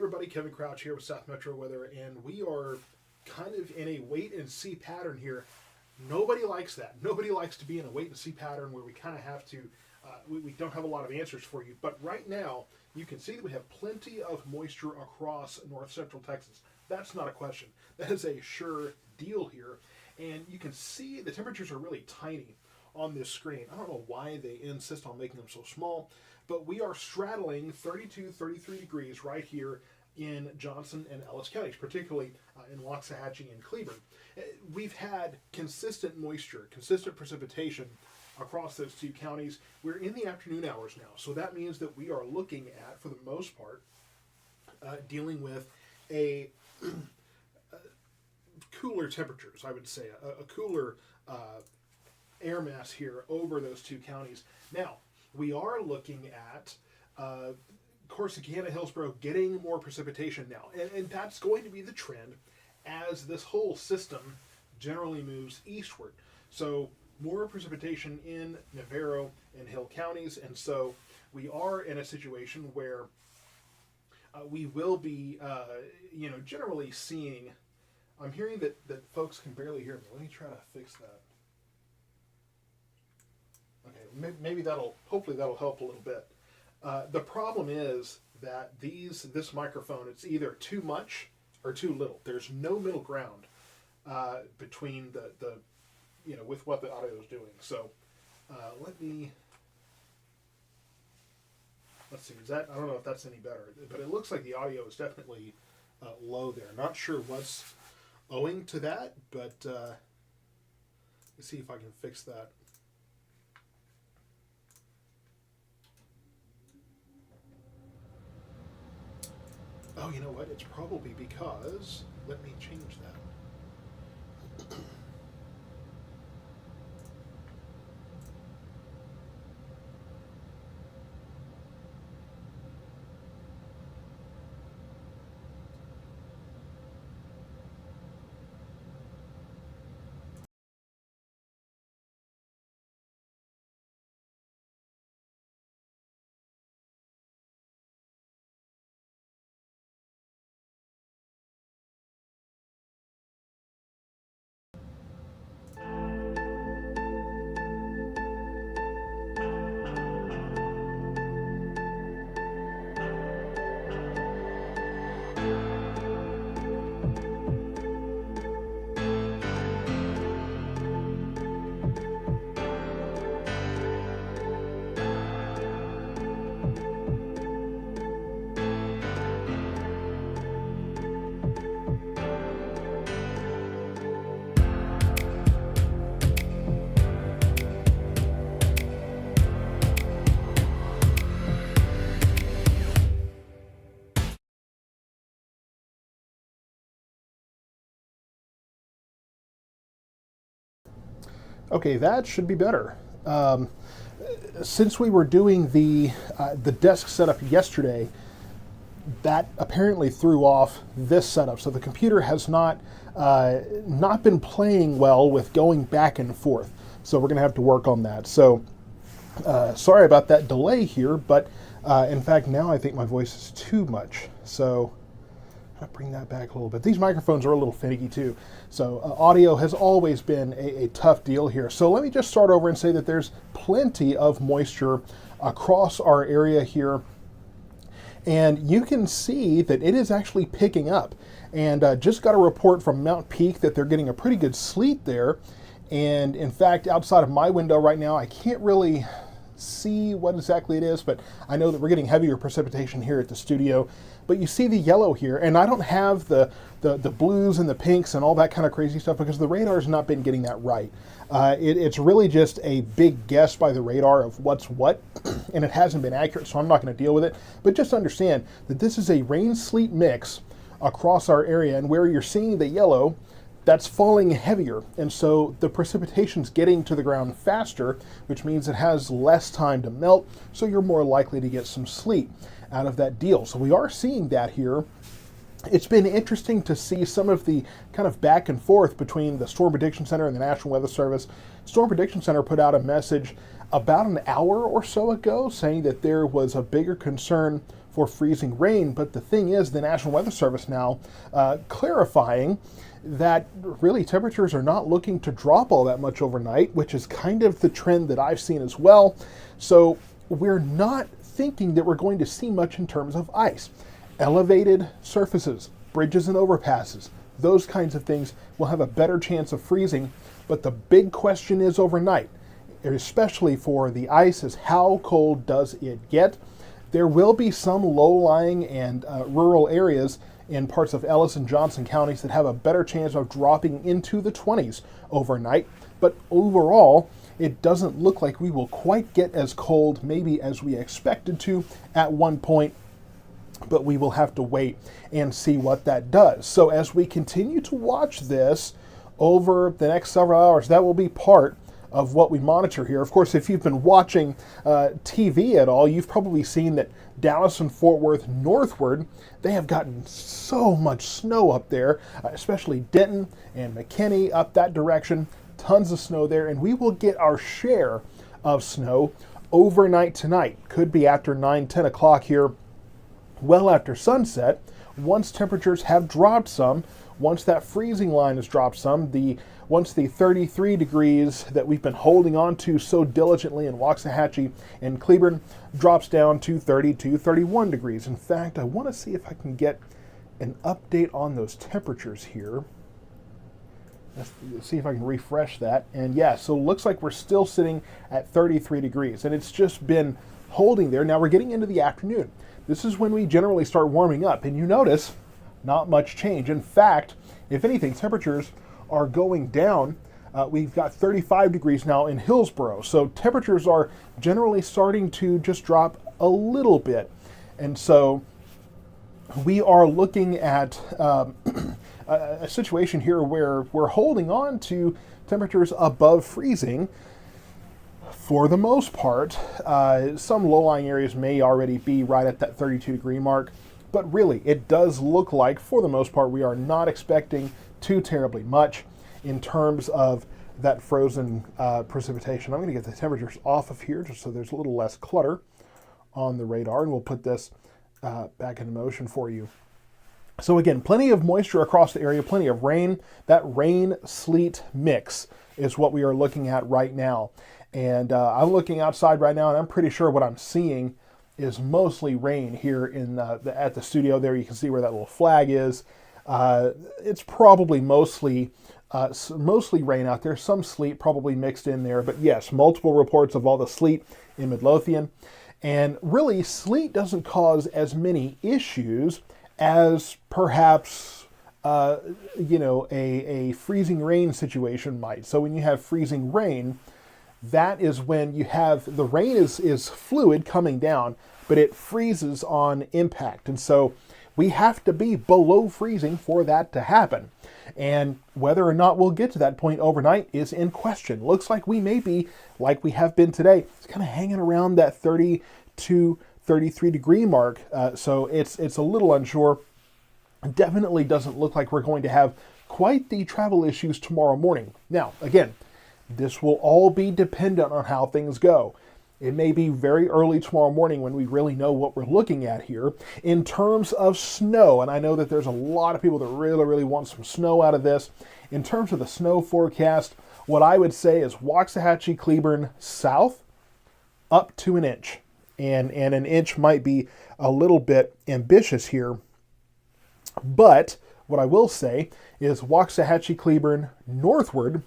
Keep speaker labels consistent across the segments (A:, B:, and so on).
A: everybody, Kevin Crouch here with South Metro Weather, and we are kind of in a wait and see pattern here. Nobody likes that. Nobody likes to be in a wait and see pattern where we kind of have to, we don't have a lot of answers for you. But right now, you can see that we have plenty of moisture across north central Texas. That's not a question. That is a sure deal here. And you can see the temperatures are really tiny on this screen. I don't know why they insist on making them so small, but we are straddling 32, 33 degrees right here in Johnson and Ellis counties, particularly in Waxahachie and Cleburne. We've had consistent moisture, consistent precipitation across those two counties. We're in the afternoon hours now, so that means that we are looking at, for the most part, dealing with a cooler temperatures, I would say, a cooler air mass here over those two counties. Now, we are looking at Corsicana, Hillsborough getting more precipitation now, and that's going to be the trend as this whole system generally moves eastward. So more precipitation in Navarro and Hill counties, and so we are in a situation where we will be, generally seeing. I'm hearing that folks can barely hear me. Let me try to fix that. Okay, maybe hopefully that'll help a little bit. The problem is that this microphone, it's either too much or too little. There's no middle ground between the with what the audio is doing. So let's see. I don't know if that's any better, but it looks like the audio is definitely low there. Not sure what's owing to that, but let's see if I can fix that. Oh, you know what? It's probably because, let me change that. Okay, that should be better. Since we were doing the desk setup yesterday, that apparently threw off this setup. So the computer has not been playing well with going back and forth. So we're going to have to work on that. So sorry about that delay here, but in fact now I think my voice is too much. So I'll bring that back a little bit. These microphones are a little finicky too. So audio has always been a tough deal here. So let me just start over and say that there's plenty of moisture across our area here. And you can see that it is actually picking up. And just got a report from Mount Peak that they're getting a pretty good sleet there. And in fact, outside of my window right now, I can't really see what exactly it is, but I know that we're getting heavier precipitation here at the studio. But you see the yellow here, and I don't have the blues and the pinks and all that kind of crazy stuff because the radar's not been getting that right. It's really just a big guess by the radar of what's what, and it hasn't been accurate, so I'm not going to deal with it. But just understand that this is a rain-sleet mix across our area, and where you're seeing the yellow, that's falling heavier, and so the precipitation's getting to the ground faster, which means it has less time to melt, so you're more likely to get some sleet out of that deal. So we are seeing that here. It's been interesting to see some of the kind of back and forth between the Storm Prediction Center and the National Weather Service. Storm Prediction Center put out a message about an hour or so ago saying that there was a bigger concern for freezing rain, but the thing is, the National Weather Service now clarifying that really temperatures are not looking to drop all that much overnight, which is kind of the trend that I've seen as well. So we're not thinking that we're going to see much in terms of ice. Elevated surfaces, bridges and overpasses, those kinds of things will have a better chance of freezing. But the big question is overnight, especially for the ice, is how cold does it get? There will be some low-lying and rural areas in parts of Ellis and Johnson counties that have a better chance of dropping into the 20s overnight. But overall, it doesn't look like we will quite get as cold maybe as we expected to at one point, but we will have to wait and see what that does. So as we continue to watch this over the next several hours, that will be part of what we monitor here. Of course, if you've been watching TV at all, you've probably seen that Dallas and Fort Worth northward, they have gotten so much snow up there, especially Denton and McKinney up that direction. Tons of snow there, and we will get our share of snow overnight tonight. Could be after 9-10 o'clock here, well after sunset, once temperatures have dropped some, once that freezing line has dropped some, once the 33 degrees that we've been holding on to so diligently in Waxahachie and Cleburne drops down to 32, 31 degrees. In fact, I want to see if I can get an update on those temperatures here. Let's see if I can refresh that. And yeah, so it looks like we're still sitting at 33 degrees, and it's just been holding there. Now we're getting into the afternoon. This is when we generally start warming up, and you notice not much change. In fact, if anything, temperatures are going down. We've got 35 degrees now in Hillsboro, so temperatures are generally starting to just drop a little bit. And so we are looking at a situation here where we're holding on to temperatures above freezing for the most part. Some low-lying areas may already be right at that 32 degree mark, but really it does look like for the most part we are not expecting too terribly much in terms of that frozen precipitation. I'm going to get the temperatures off of here just so there's a little less clutter on the radar, and we'll put this back into motion for you. So again, plenty of moisture across the area, plenty of rain. That rain-sleet mix is what we are looking at right now. And I'm looking outside right now, and I'm pretty sure what I'm seeing is mostly rain here in at the studio there. You can see where that little flag is. It's probably mostly rain out there, some sleet probably mixed in there. But yes, multiple reports of all the sleet in Midlothian. And really, sleet doesn't cause as many issues as perhaps a freezing rain situation might. So when you have freezing rain, that is when you have the rain is fluid coming down, but it freezes on impact. And so we have to be below freezing for that to happen. And whether or not we'll get to that point overnight is in question. Looks like we may be, like we have been today, it's kind of hanging around that 32, 33 degree mark. So it's a little unsure. Definitely doesn't look like we're going to have quite the travel issues tomorrow morning. Now, again, this will all be dependent on how things go. It may be very early tomorrow morning when we really know what we're looking at here in terms of snow. And I know that there's a lot of people that really, really want some snow out of this. In terms of the snow forecast, what I would say is Waxahachie, Cleburne, south, up to an inch. And an inch might be a little bit ambitious here. But what I will say is Waxahachie, Cleburne, northward,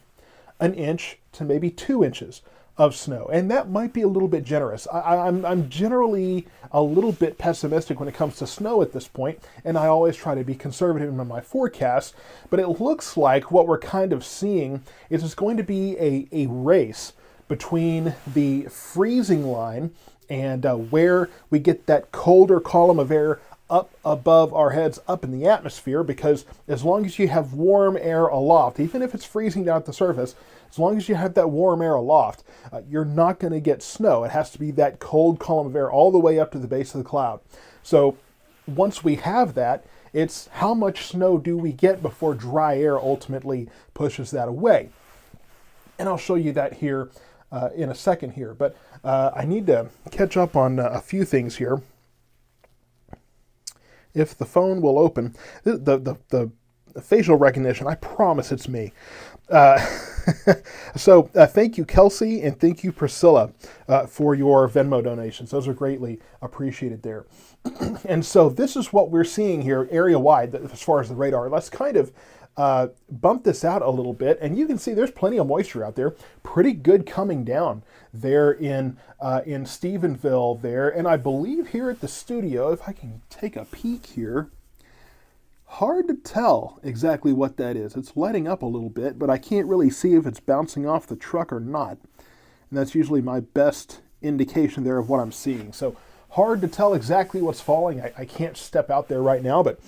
A: an inch to maybe 2 inches of snow. And that might be a little bit generous. I'm generally a little bit pessimistic when it comes to snow at this point, and I always try to be conservative in my forecast, but it looks like what we're kind of seeing is it's going to be a race between the freezing line and where we get that colder column of air up above our heads, up in the atmosphere, because as long as you have warm air aloft, even if it's freezing down at the surface, as long as you have that warm air aloft, you're not going to get snow. It has to be that cold column of air all the way up to the base of the cloud. So once we have that, it's how much snow do we get before dry air ultimately pushes that away. And I'll show you that here in a second here. But I need to catch up on a few things here. If the phone will open, the facial recognition, I promise it's me. So thank you, Kelsey, and thank you, Priscilla, for your Venmo donations. Those are greatly appreciated there. And so this is what we're seeing here area-wide as far as the radar. Let's kind of bump this out a little bit, and you can see there's plenty of moisture out there. Pretty good coming down there in Stephenville there, and I believe here at the studio, if I can take a peek here, hard to tell exactly what that is. It's letting up a little bit, but I can't really see if it's bouncing off the truck or not. And that's usually my best indication there of what I'm seeing. So hard to tell exactly what's falling. I can't step out there right now, but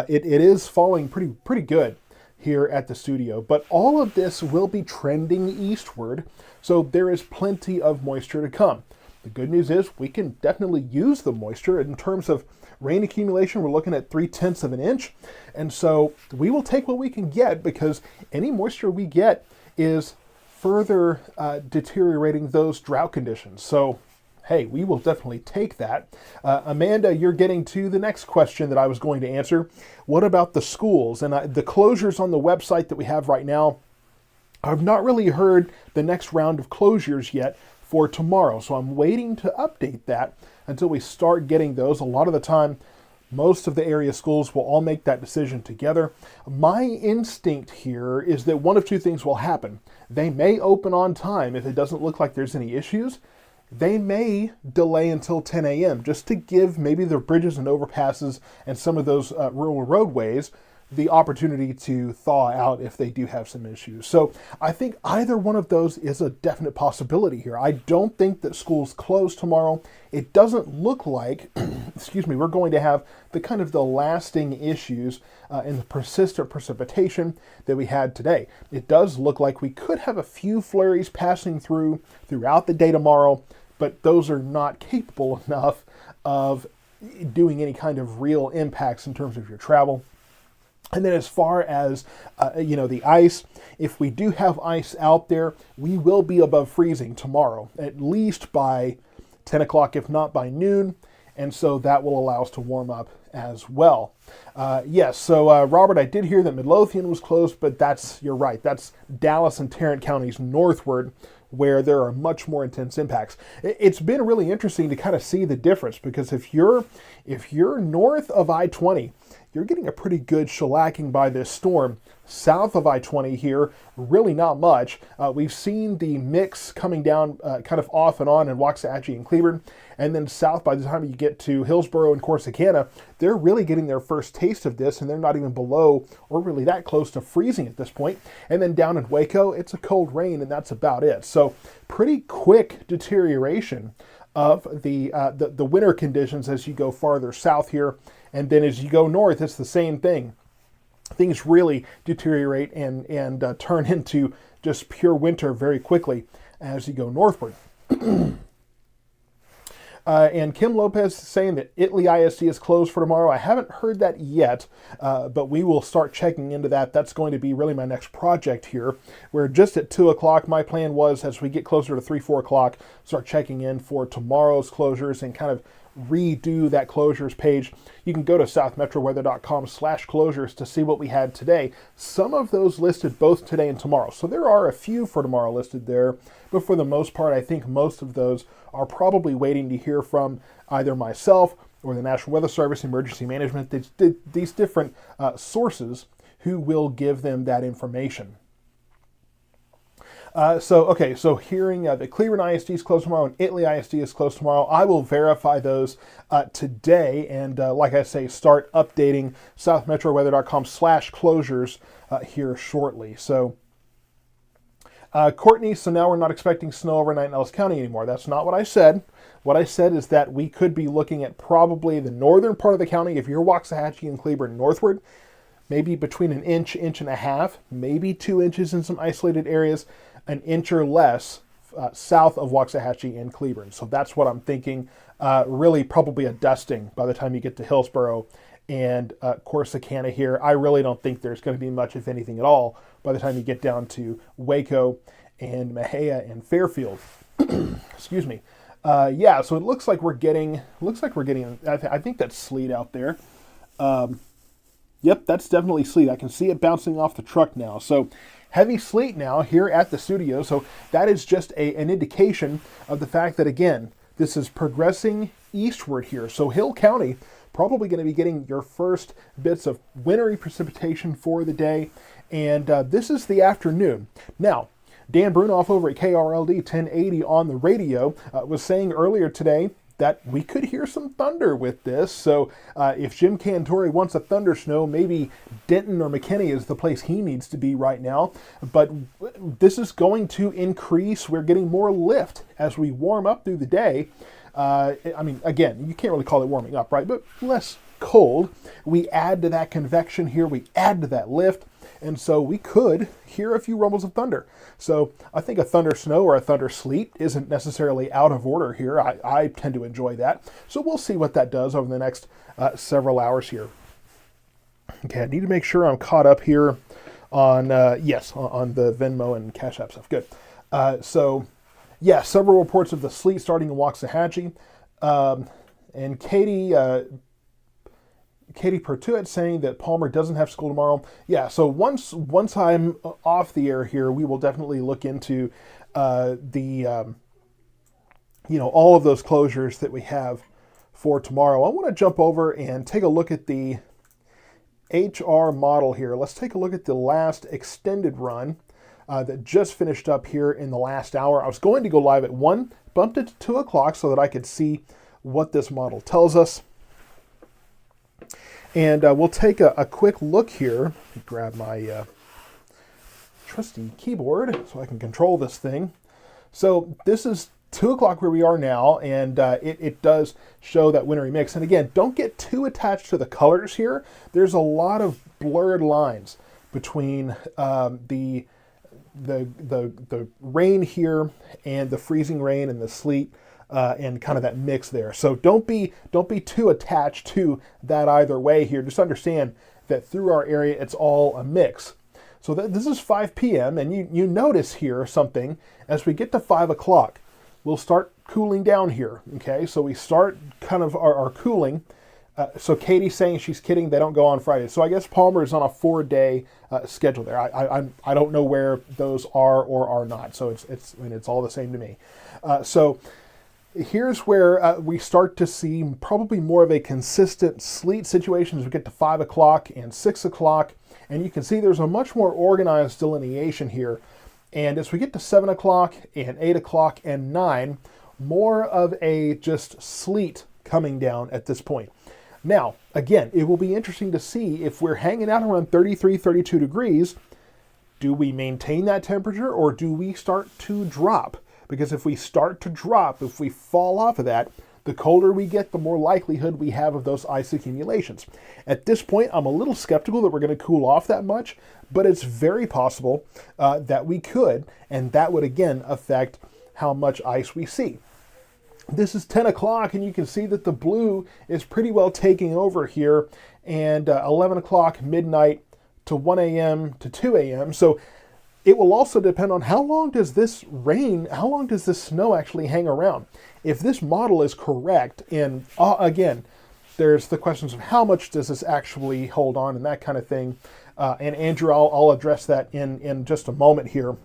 A: it is falling pretty good here at the studio. But all of this will be trending eastward, so there is plenty of moisture to come. The good news is we can definitely use the moisture. In terms of rain accumulation, we're looking at 0.3 of an inch. And so we will take what we can get, because any moisture we get is further deteriorating those drought conditions. So, hey, we will definitely take that. Amanda, you're getting to the next question that I was going to answer. What about the schools? And the closures on the website that we have right now, I've not really heard the next round of closures yet for tomorrow. So I'm waiting to update that until we start getting those. A lot of the time, most of the area schools will all make that decision together. My instinct here is that one of two things will happen. They may open on time if it doesn't look like there's any issues. They may delay until 10 a.m. just to give maybe the bridges and overpasses and some of those rural roadways the opportunity to thaw out if they do have some issues. So I think either one of those is a definite possibility here. I don't think that schools close tomorrow. It doesn't look like, excuse me, we're going to have the lasting issues and the persistent precipitation that we had today. It does look like we could have a few flurries passing throughout the day tomorrow, but those are not capable enough of doing any kind of real impacts in terms of your travel. And then as far as, the ice, if we do have ice out there, we will be above freezing tomorrow, at least by 10 o'clock, if not by noon. And so that will allow us to warm up as well. Yes, so Robert, I did hear that Midlothian was closed, but you're right. That's Dallas and Tarrant counties northward, where there are much more intense impacts. It's been really interesting to kind of see the difference, because if you're north of I-20, you're getting a pretty good shellacking by this storm. South of I-20 here, really not much. We've seen the mix coming down kind of off and on in Waxahachie and Cleburne. And then south, by the time you get to Hillsborough and Corsicana, they're really getting their first taste of this, and they're not even below or really that close to freezing at this point. And then down in Waco, it's a cold rain, and that's about it. So pretty quick deterioration of the winter conditions as you go farther south here. And then as you go north, it's the same thing. Things really deteriorate and turn into just pure winter very quickly as you go northward. And Kim Lopez saying that Italy ISD is closed for tomorrow. I haven't heard that yet, but we will start checking into that. That's going to be really my next project here, where just at 2 o'clock, my plan was, as we get closer to 3, 4 o'clock, start checking in for tomorrow's closures and kind of redo that closures page. You can go to southmetroweather.com/closures to see what we had today. Some of those listed both today and tomorrow. So there are a few for tomorrow listed there, but for the most part, I think most of those are probably waiting to hear from either myself or the National Weather Service, Emergency Management, these different sources who will give them that information. So hearing that Cleveland ISD is closed tomorrow and Italy ISD is closed tomorrow, I will verify those today, and like I say, start updating southmetroweather.com/closures here shortly. So Courtney, so now we're not expecting snow overnight in Ellis County anymore. That's not what I said. What I said is that we could be looking at probably the northern part of the county, if you're Waxahachie and Cleburne northward, maybe between an inch, inch and a half, maybe 2 inches in some isolated areas, an inch or less south of Waxahachie and Cleburne. So that's what I'm thinking. Really probably a dusting by the time you get to Hillsborough and Corsicana here. I really don't think there's going to be much, if anything at all, by the time you get down to Waco and Mahia and Fairfield. Excuse me. Yeah, so it looks like we're getting. I think that's sleet out there. Yep, that's definitely sleet. I can see it bouncing off the truck now. So heavy sleet now here at the studio. So that is just an indication of the fact that, again, this is progressing eastward here. So Hill County probably going to be getting your first bits of wintry precipitation for the day. And this is the afternoon. Now, Dan Brunoff over at KRLD 1080 on the radio was saying earlier today that we could hear some thunder with this. So if Jim Cantori wants a thunder snow, maybe Denton or McKinney is the place he needs to be right now. But this is going to increase. We're getting more lift as we warm up through the day. I mean, again, you can't really call it warming up, right? But less cold. We add to that convection here. We add to that lift. And so we could hear a few rumbles of thunder. So I think a thunder snow or a thunder sleet isn't necessarily out of order here. I tend to enjoy that. So we'll see what that does over the next several hours here. Okay, I need to make sure I'm caught up here on, on the Venmo and Cash App stuff. Good. So, yeah, several reports of the sleet starting in Waxahachie. And Katie Pertuit saying that Palmer doesn't have school tomorrow. Yeah, so once I'm off the air here, we will definitely look into all of those closures that we have for tomorrow. I want to jump over and take a look at the HR model here. Let's take a look at the last extended run that just finished up here in the last hour. I was going to go live at 1, bumped it to 2 o'clock so that I could see what this model tells us. And we'll take a quick look here. Grab my trusty keyboard so I can control this thing. So this is 2 o'clock where we are now, and it does show that wintry mix. And again, don't get too attached to the colors here. There's a lot of blurred lines between the rain here and the freezing rain and the sleet. And kind of that mix there. So don't be too attached to that either way here. Just understand that through our area, it's all a mix. So this is 5 p.m. and you notice here something. As we get to 5 o'clock, we'll start cooling down here. Okay, so we start kind of our cooling. So Katie's saying she's kidding. They don't go on Friday. So I guess Palmer is on a 4-day schedule there. I don't know where those are or are not. So it's all the same to me. So here's where we start to see probably more of a consistent sleet situation as we get to 5 o'clock and 6 o'clock. And you can see there's a much more organized delineation here. And as we get to 7 o'clock and 8 o'clock and 9, more of a just sleet coming down at this point. Now, again, it will be interesting to see if we're hanging out around 33, 32 degrees, do we maintain that temperature or do we start to drop? Because if we start to drop, if we fall off of that, the colder we get, the more likelihood we have of those ice accumulations. At this point, I'm a little skeptical that we're going to cool off that much, but it's very possible that we could, and that would again affect how much ice we see. This is 10 o'clock, and you can see that the blue is pretty well taking over here, and 11 o'clock, midnight to 1 a.m. to 2 a.m. So it will also depend on how long does this snow actually hang around. If this model is correct, and again, there's the questions of how much does this actually hold on and that kind of thing. And Andrew, I'll address that in just a moment here.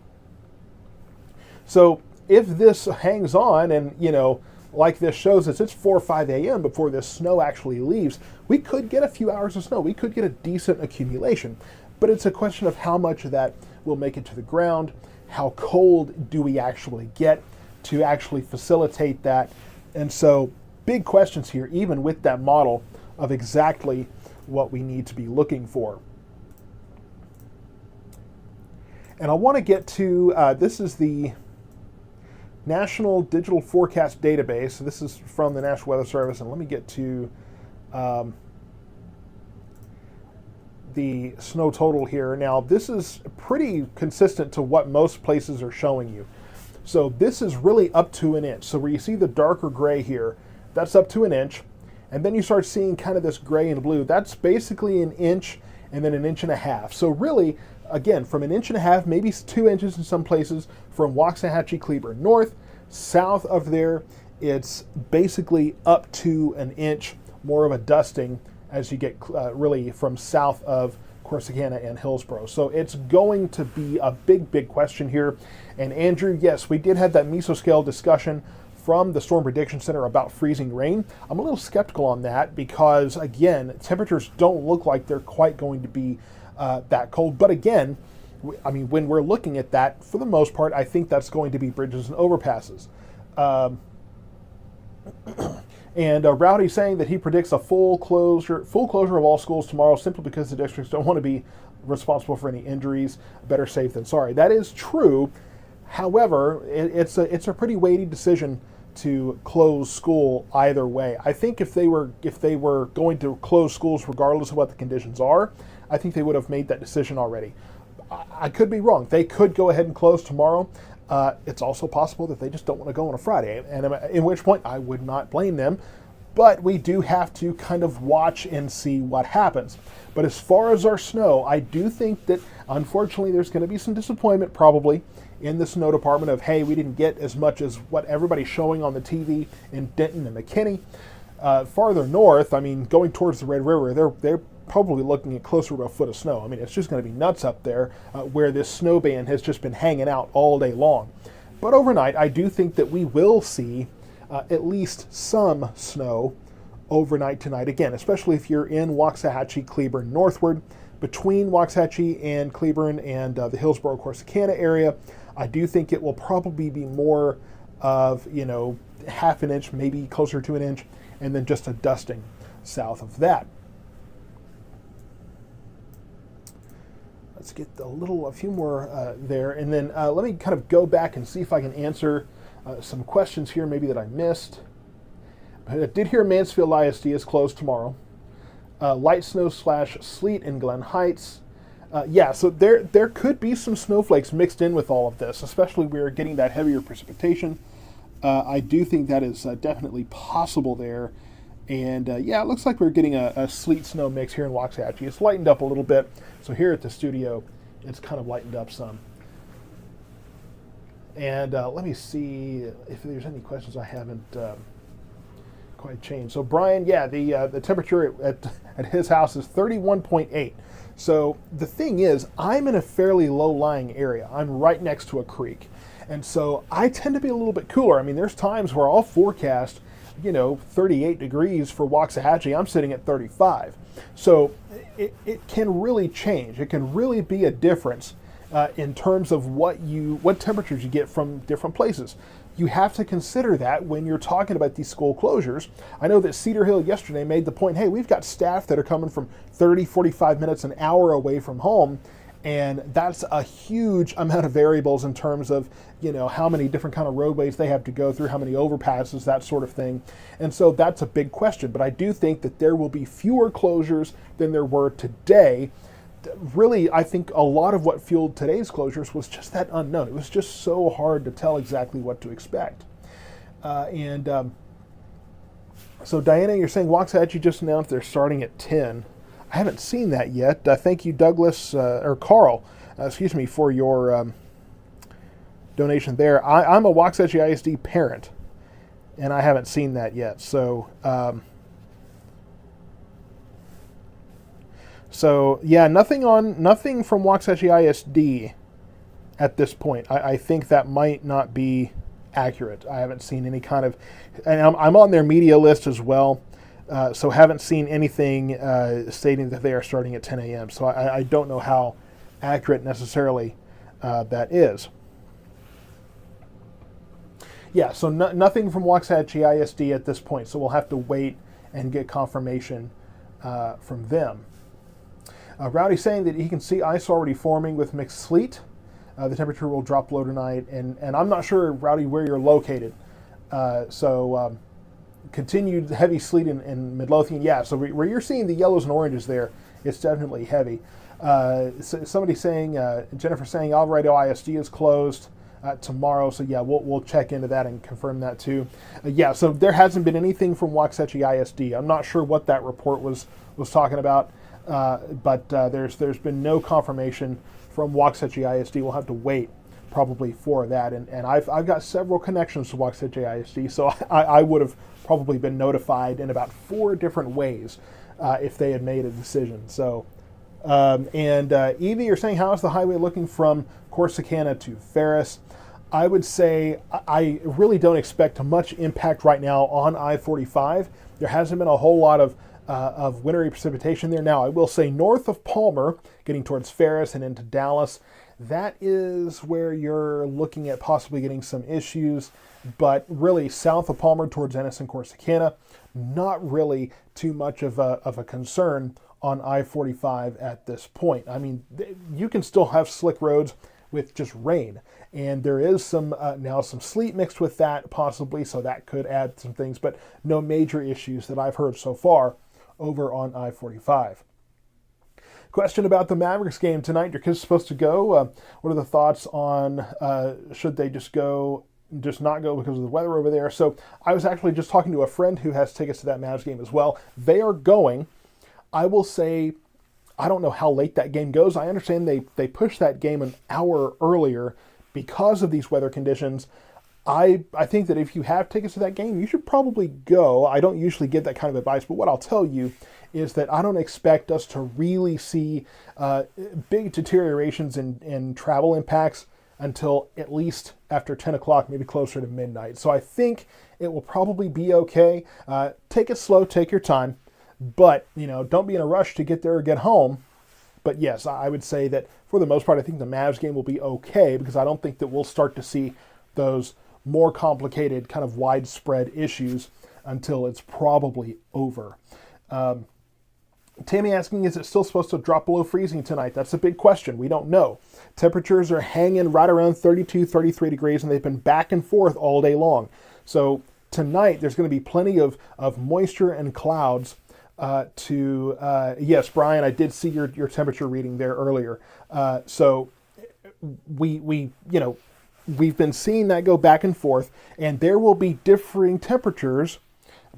A: So if this hangs on and, like this shows us, it's 4 or 5 a.m. before this snow actually leaves, we could get a few hours of snow. We could get a decent accumulation. But it's a question of how much of that will make it to the ground. How cold do we actually get to actually facilitate that? And so big questions here, even with that model, of exactly what we need to be looking for. And I want to get to, this is the National Digital Forecast Database. So this is from the National Weather Service. And let me get to the snow total here. Now, this is pretty consistent to what most places are showing you. So this is really up to an inch. So where you see the darker gray here, that's up to an inch. And then you start seeing kind of this gray and blue. That's basically an inch and then an inch and a half. So really, again, from an inch and a half, maybe 2 inches in some places, from Waxahachie, Cleburne north. South of there, it's basically up to an inch, more of a dusting as you get really from south of Corsicana and Hillsborough. So it's going to be a big question here. And Andrew, yes, we did have that mesoscale discussion from the Storm Prediction Center about freezing rain. I'm a little skeptical on that because, again, temperatures don't look like they're quite going to be that cold. But again, I mean, when we're looking at that, for the most part, I think that's going to be bridges and overpasses. And Rowdy saying that he predicts a full closure of all schools tomorrow simply because the districts don't want to be responsible for any injuries. Better safe than sorry. That is true. However, it's a pretty weighty decision to close school either way. I think if they were going to close schools regardless of what the conditions are, I think they would have made that decision already. I could be wrong. They could go ahead and close tomorrow. It's also possible that they just don't want to go on a Friday, and in which point I would not blame them. But we do have to kind of watch and see what happens. But as far as our snow, I do think that unfortunately there's going to be some disappointment probably in the snow department of, hey, we didn't get as much as what everybody's showing on the TV in Denton and McKinney. Farther north, I mean, going towards the Red River, they're probably looking at closer to a foot of snow. I mean, it's just going to be nuts up there where this snow band has just been hanging out all day long. But overnight, I do think that we will see at least some snow overnight tonight. Again, especially if you're in Waxahachie, Cleburne northward. Between Waxahachie and Cleburne and the Hillsborough, Corsicana area, I do think it will probably be more of, half an inch, maybe closer to an inch, and then just a dusting south of that. Let's get a few more there, and then let me kind of go back and see if I can answer some questions here maybe that I missed. I did hear Mansfield ISD is closed tomorrow. Light snow / sleet in Glen Heights. Yeah, so there could be some snowflakes mixed in with all of this, especially we're getting that heavier precipitation. I do think that is definitely possible there. And yeah, it looks like we're getting a sleet snow mix here in Waxahachie. It's lightened up a little bit. So here at the studio, it's kind of lightened up some. And let me see if there's any questions I haven't quite changed. So Brian, yeah, the temperature at his house is 31.8. So the thing is, I'm in a fairly low-lying area. I'm right next to a creek. And so I tend to be a little bit cooler. I mean, there's times where I'll forecast 38 degrees for Waxahachie. I'm sitting at 35. So it can really change. It can really be a difference in terms of what temperatures you get from different places. You have to consider that when you're talking about these school closures. I know that Cedar Hill yesterday made the point, hey, we've got staff that are coming from 30, 45 minutes, an hour away from home. And that's a huge amount of variables in terms of, how many different kind of roadways they have to go through, how many overpasses, that sort of thing. And so that's a big question. But I do think that there will be fewer closures than there were today. Really, I think a lot of what fueled today's closures was just that unknown. It was just so hard to tell exactly what to expect. So Diana, you're saying Waxahachie just announced they're starting at 10. I haven't seen that yet. Thank you, Douglas, or Carl, for your donation there. I'm a Waxahachie ISD parent, and I haven't seen that yet. So yeah, nothing from Waxahachie ISD at this point. I think that might not be accurate. I haven't seen any kind of, and I'm on their media list as well. So haven't seen anything stating that they are starting at 10 a.m. So I don't know how accurate necessarily that is. Yeah, so nothing from Waxahachie ISD at this point. So we'll have to wait and get confirmation from them. Rowdy saying that he can see ice already forming with mixed sleet. The temperature will drop low tonight. And I'm not sure, Rowdy, where you're located. Continued heavy sleet in Midlothian. Yeah, so where you're seeing the yellows and oranges there, it's definitely heavy. Somebody saying, Jennifer saying Alvarado ISD is closed tomorrow. So yeah, we'll check into that and confirm that too. Yeah, so there hasn't been anything from Waxahachie ISD. I'm not sure what that report was talking about. but there's been no confirmation from Waxahachie ISD. We'll have to wait probably for that. And I've got several connections to Waxahachie ISD, so I would have probably been notified in about 4 different ways if they had made a decision. So, Evie, you're saying, how is the highway looking from Corsicana to Ferris? I would say I really don't expect much impact right now on I-45. There hasn't been a whole lot of wintry precipitation there. Now, I will say north of Palmer, getting towards Ferris and into Dallas, that is where you're looking at possibly getting some issues. But really, south of Palmer towards Ennis and Corsicana, not really too much of a concern on I-45 at this point. I mean, you can still have slick roads with just rain. And there is some now some sleet mixed with that possibly, so that could add some things, but no major issues that I've heard so far over on I-45. Question about the Mavericks game tonight. Your kids supposed to go. What are the thoughts on should they just not go because of the weather over there? So I was actually just talking to a friend who has tickets to that Mavs game as well. They are going. I will say, I don't know how late that game goes. I understand they pushed that game an hour earlier because of these weather conditions. I think that if you have tickets to that game, you should probably go. I don't usually give that kind of advice, but what I'll tell you is that I don't expect us to really see big deteriorations in travel impacts until at least after 10 o'clock, maybe closer to midnight. So I think it will probably be okay. Take it slow, take your time, but don't be in a rush to get there or get home. But yes, I would say that for the most part, I think the Mavs game will be okay because I don't think that we'll start to see those more complicated kind of widespread issues until it's probably over. Tammy asking, is it still supposed to drop below freezing tonight? That's a big question. We don't know. Temperatures are hanging right around 32, 33 degrees, and they've been back and forth all day long. So tonight, there's going to be plenty of moisture and clouds yes, Brian, I did see your temperature reading there earlier. So we've been seeing that go back and forth, and there will be differing temperatures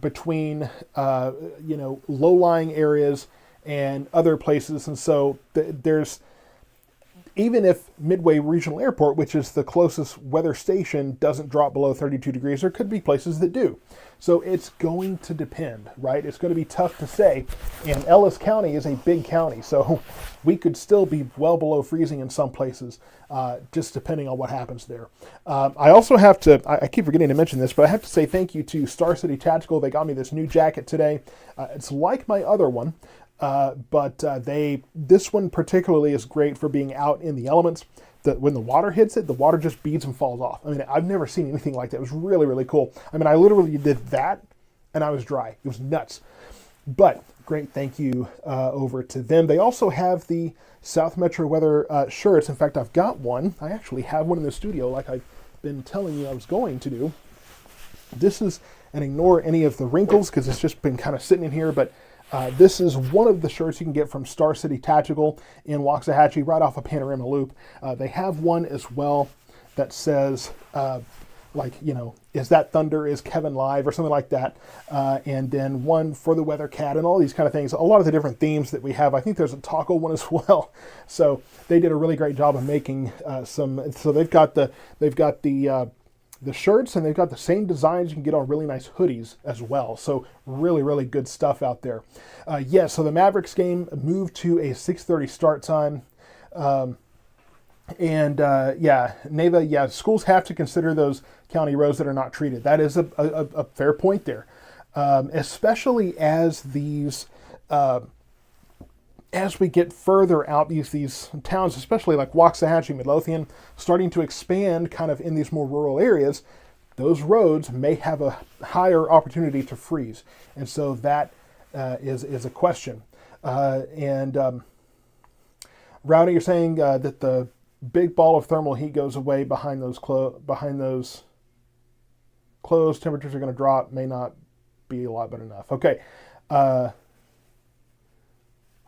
A: between low-lying areas and other places. And so there's, even if Midway Regional Airport, which is the closest weather station, doesn't drop below 32 degrees, there could be places that do. So it's going to depend, right? It's going to be tough to say. And Ellis County is a big county, so we could still be well below freezing in some places, just depending on what happens there. I also have to, I keep forgetting to mention this, but I have to say thank you to Star City Tactical. They got me this new jacket today. It's like my other one. But this one particularly is great for being out in the elements. When the water hits it, the water just beads and falls off. I mean, I've never seen anything like that. It was really, really cool. I mean, I literally did that, and I was dry. It was nuts. But great thank you over to them. They also have the South Metro Weather shirts. In fact, I've got one. I actually have one in the studio like I've been telling you I was going to do. This is, and ignore any of the wrinkles because it's just been kind of sitting in here, but this is one of the shirts you can get from Star City Tactical in Waxahachie, right off of Panorama Loop. They have one as well that says, is that thunder, is Kevin live, or something like that. And then one for the Weather Cat and all these kind of things. A lot of the different themes that we have. I think there's a taco one as well. So they did a really great job of making some. So they've got the shirts, and they've got the same designs. You can get on really nice hoodies as well. So really, really good stuff out there. So the Mavericks game moved to a 6:30 start time. Neva, schools have to consider those county roads that are not treated. That is a fair point there. Especially as these, as we get further out, these towns, especially like Waxahachie, Midlothian, starting to expand kind of in these more rural areas, those roads may have a higher opportunity to freeze. And so that is a question. Rowdy, you're saying that the big ball of thermal heat goes away behind those closed. Temperatures are going to drop, may not be a lot, but enough. Okay.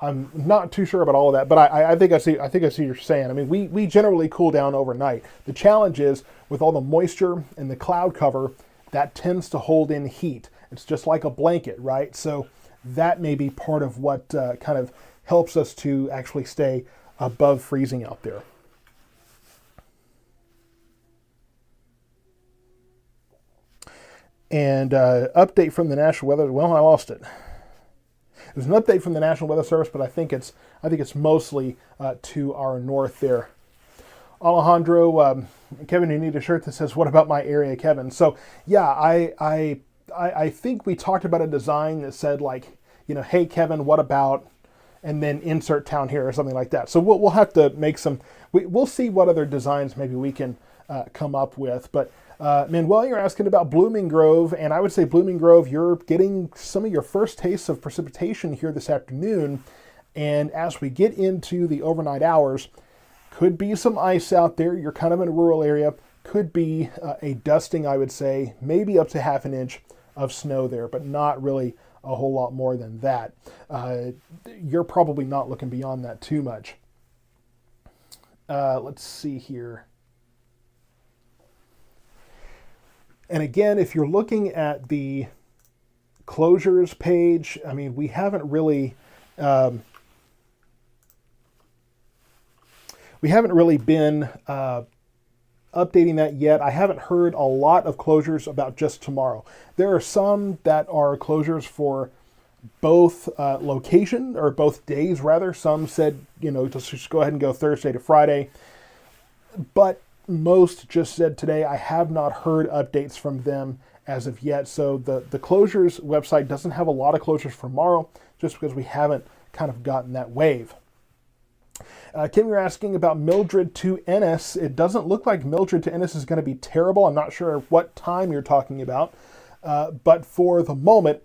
A: I'm not too sure about all of that, but I think I see what you're saying. I mean, we generally cool down overnight. The challenge is with all the moisture and the cloud cover, that tends to hold in heat. It's just like a blanket, right? So that may be part of what kind of helps us to actually stay above freezing out there. And update from the National Weather. Well, I lost it. There's an update from the National Weather Service, but I think it's mostly to our north there. Alejandro, Kevin, you need a shirt that says "What about my area, Kevin?" So yeah, I think we talked about a design that said like, "Hey Kevin, what about?" and then insert town here or something like that. So we'll have to make some. We'll see what other designs maybe we can come up with, but. Manuel, you're asking about Blooming Grove, and I would say Blooming Grove, you're getting some of your first tastes of precipitation here this afternoon, and as we get into the overnight hours, could be some ice out there. You're kind of in a rural area. Could be a dusting, I would say, maybe up to half an inch of snow there, but not really a whole lot more than that. You're probably not looking beyond that too much. Let's see here. And again, if you're looking at the closures page, I mean, we haven't really been updating that yet. I haven't heard a lot of closures about just tomorrow. There are some that are closures for both location, or both days rather. Some said, just go ahead and go Thursday to Friday. But most just said today. I have not heard updates from them as of yet. So the closures website doesn't have a lot of closures for tomorrow, just because we haven't kind of gotten that wave. Kim, you're asking about Mildred to Ennis. It doesn't look like Mildred to Ennis is going to be terrible. I'm not sure what time you're talking about, but for the moment,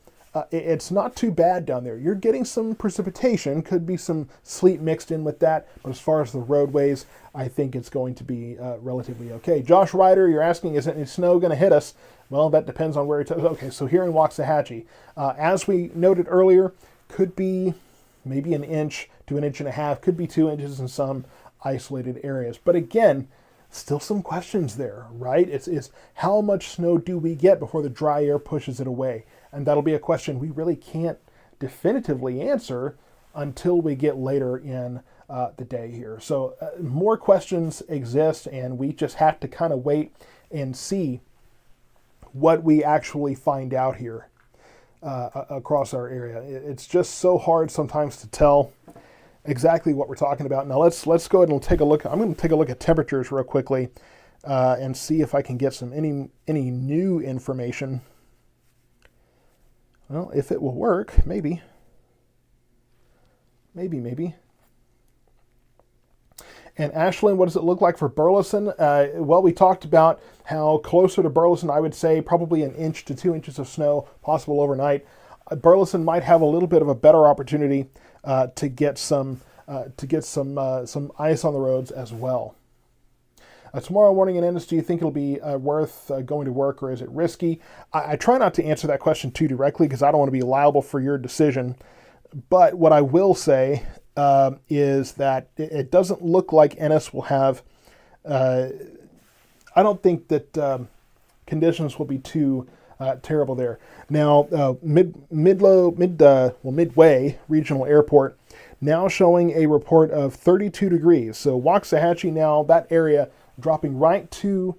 A: it's not too bad down there. You're getting some precipitation, could be some sleet mixed in with that, but as far as the roadways, I think it's going to be relatively okay. Josh Ryder, you're asking, is any snow going to hit us? Well, that depends on where it's... Okay, so here in Waxahachie, as we noted earlier, could be maybe an inch to an inch and a half, could be 2 inches in some isolated areas. But again, still some questions there, right? It's how much snow do we get before the dry air pushes it away? And that'll be a question we really can't definitively answer until we get later in the day here. So more questions exist, and we just have to kind of wait and see what we actually find out here across our area. It's just so hard sometimes to tell exactly what we're talking about. Now let's go ahead and take a look. I'm going to take a look at temperatures real quickly and see if I can get any new information. Well, if it will work, maybe. Maybe. And Ashlyn, what does it look like for Burleson? Well, we talked about how closer to Burleson, I would say probably an inch to 2 inches of snow possible overnight. Burleson might have a little bit of a better opportunity to get some ice on the roads as well. Tomorrow morning in Ennis, do you think it'll be worth going to work, or is it risky? I try not to answer that question too directly because I don't want to be liable for your decision. But what I will say is that it doesn't look like Ennis will have... I don't think that conditions will be too terrible there. Now, Midway Regional Airport now showing a report of 32 degrees. So Waxahachie now, that area, dropping right to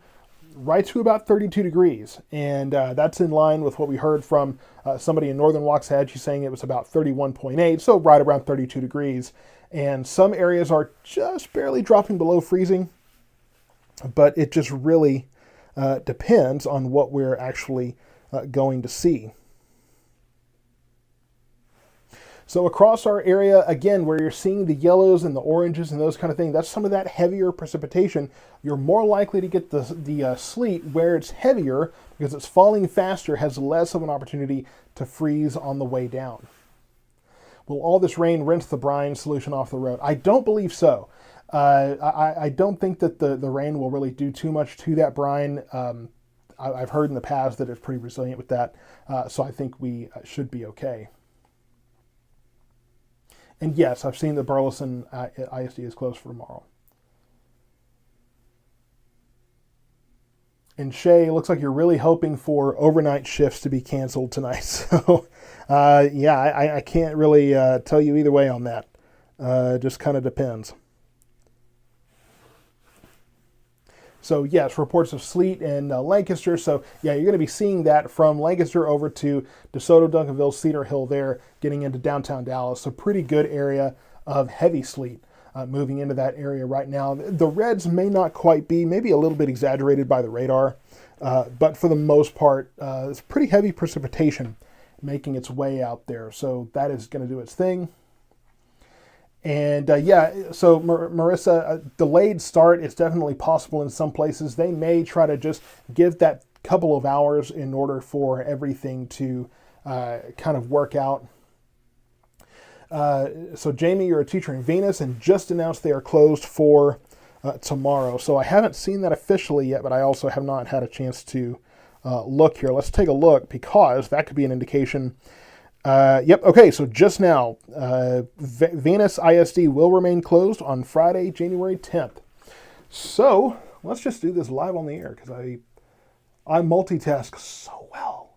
A: about 32 degrees. And that's in line with what we heard from somebody in northern Waxahachie saying it was about 31.8, so right around 32 degrees. And some areas are just barely dropping below freezing, but it just really depends on what we're actually going to see. So across our area, again, where you're seeing the yellows and the oranges and those kind of things, that's some of that heavier precipitation. You're more likely to get the sleet where it's heavier because it's falling faster, has less of an opportunity to freeze on the way down. Will all this rain rinse the brine solution off the road? I don't believe so. I don't think that the rain will really do too much to that brine. I've heard in the past that it's pretty resilient with that, so I think we should be okay. And yes, I've seen the Burleson ISD is closed for tomorrow. And Shay, it looks like you're really hoping for overnight shifts to be canceled tonight. So, yeah, I can't really tell you either way on that. Just kind of depends. So yes, reports of sleet in Lancaster. So yeah, you're going to be seeing that from Lancaster over to DeSoto, Duncanville, Cedar Hill there, getting into downtown Dallas. So pretty good area of heavy sleet moving into that area right now. The reds may not quite be, maybe a little bit exaggerated by the radar, but for the most part, it's pretty heavy precipitation making its way out there. So that is going to do its thing. And yeah, so Marissa, delayed start, it's definitely possible in some places. They may try to just give that couple of hours in order for everything to kind of work out. So Jamie, you're a teacher in Venus and just announced they are closed for tomorrow. So I haven't seen that officially yet, but I also have not had a chance to look here. Let's take a look because that could be an indication. Yep, okay, so just now, Venus ISD will remain closed on Friday, January 10th. So let's just do this live on the air because I multitask so well.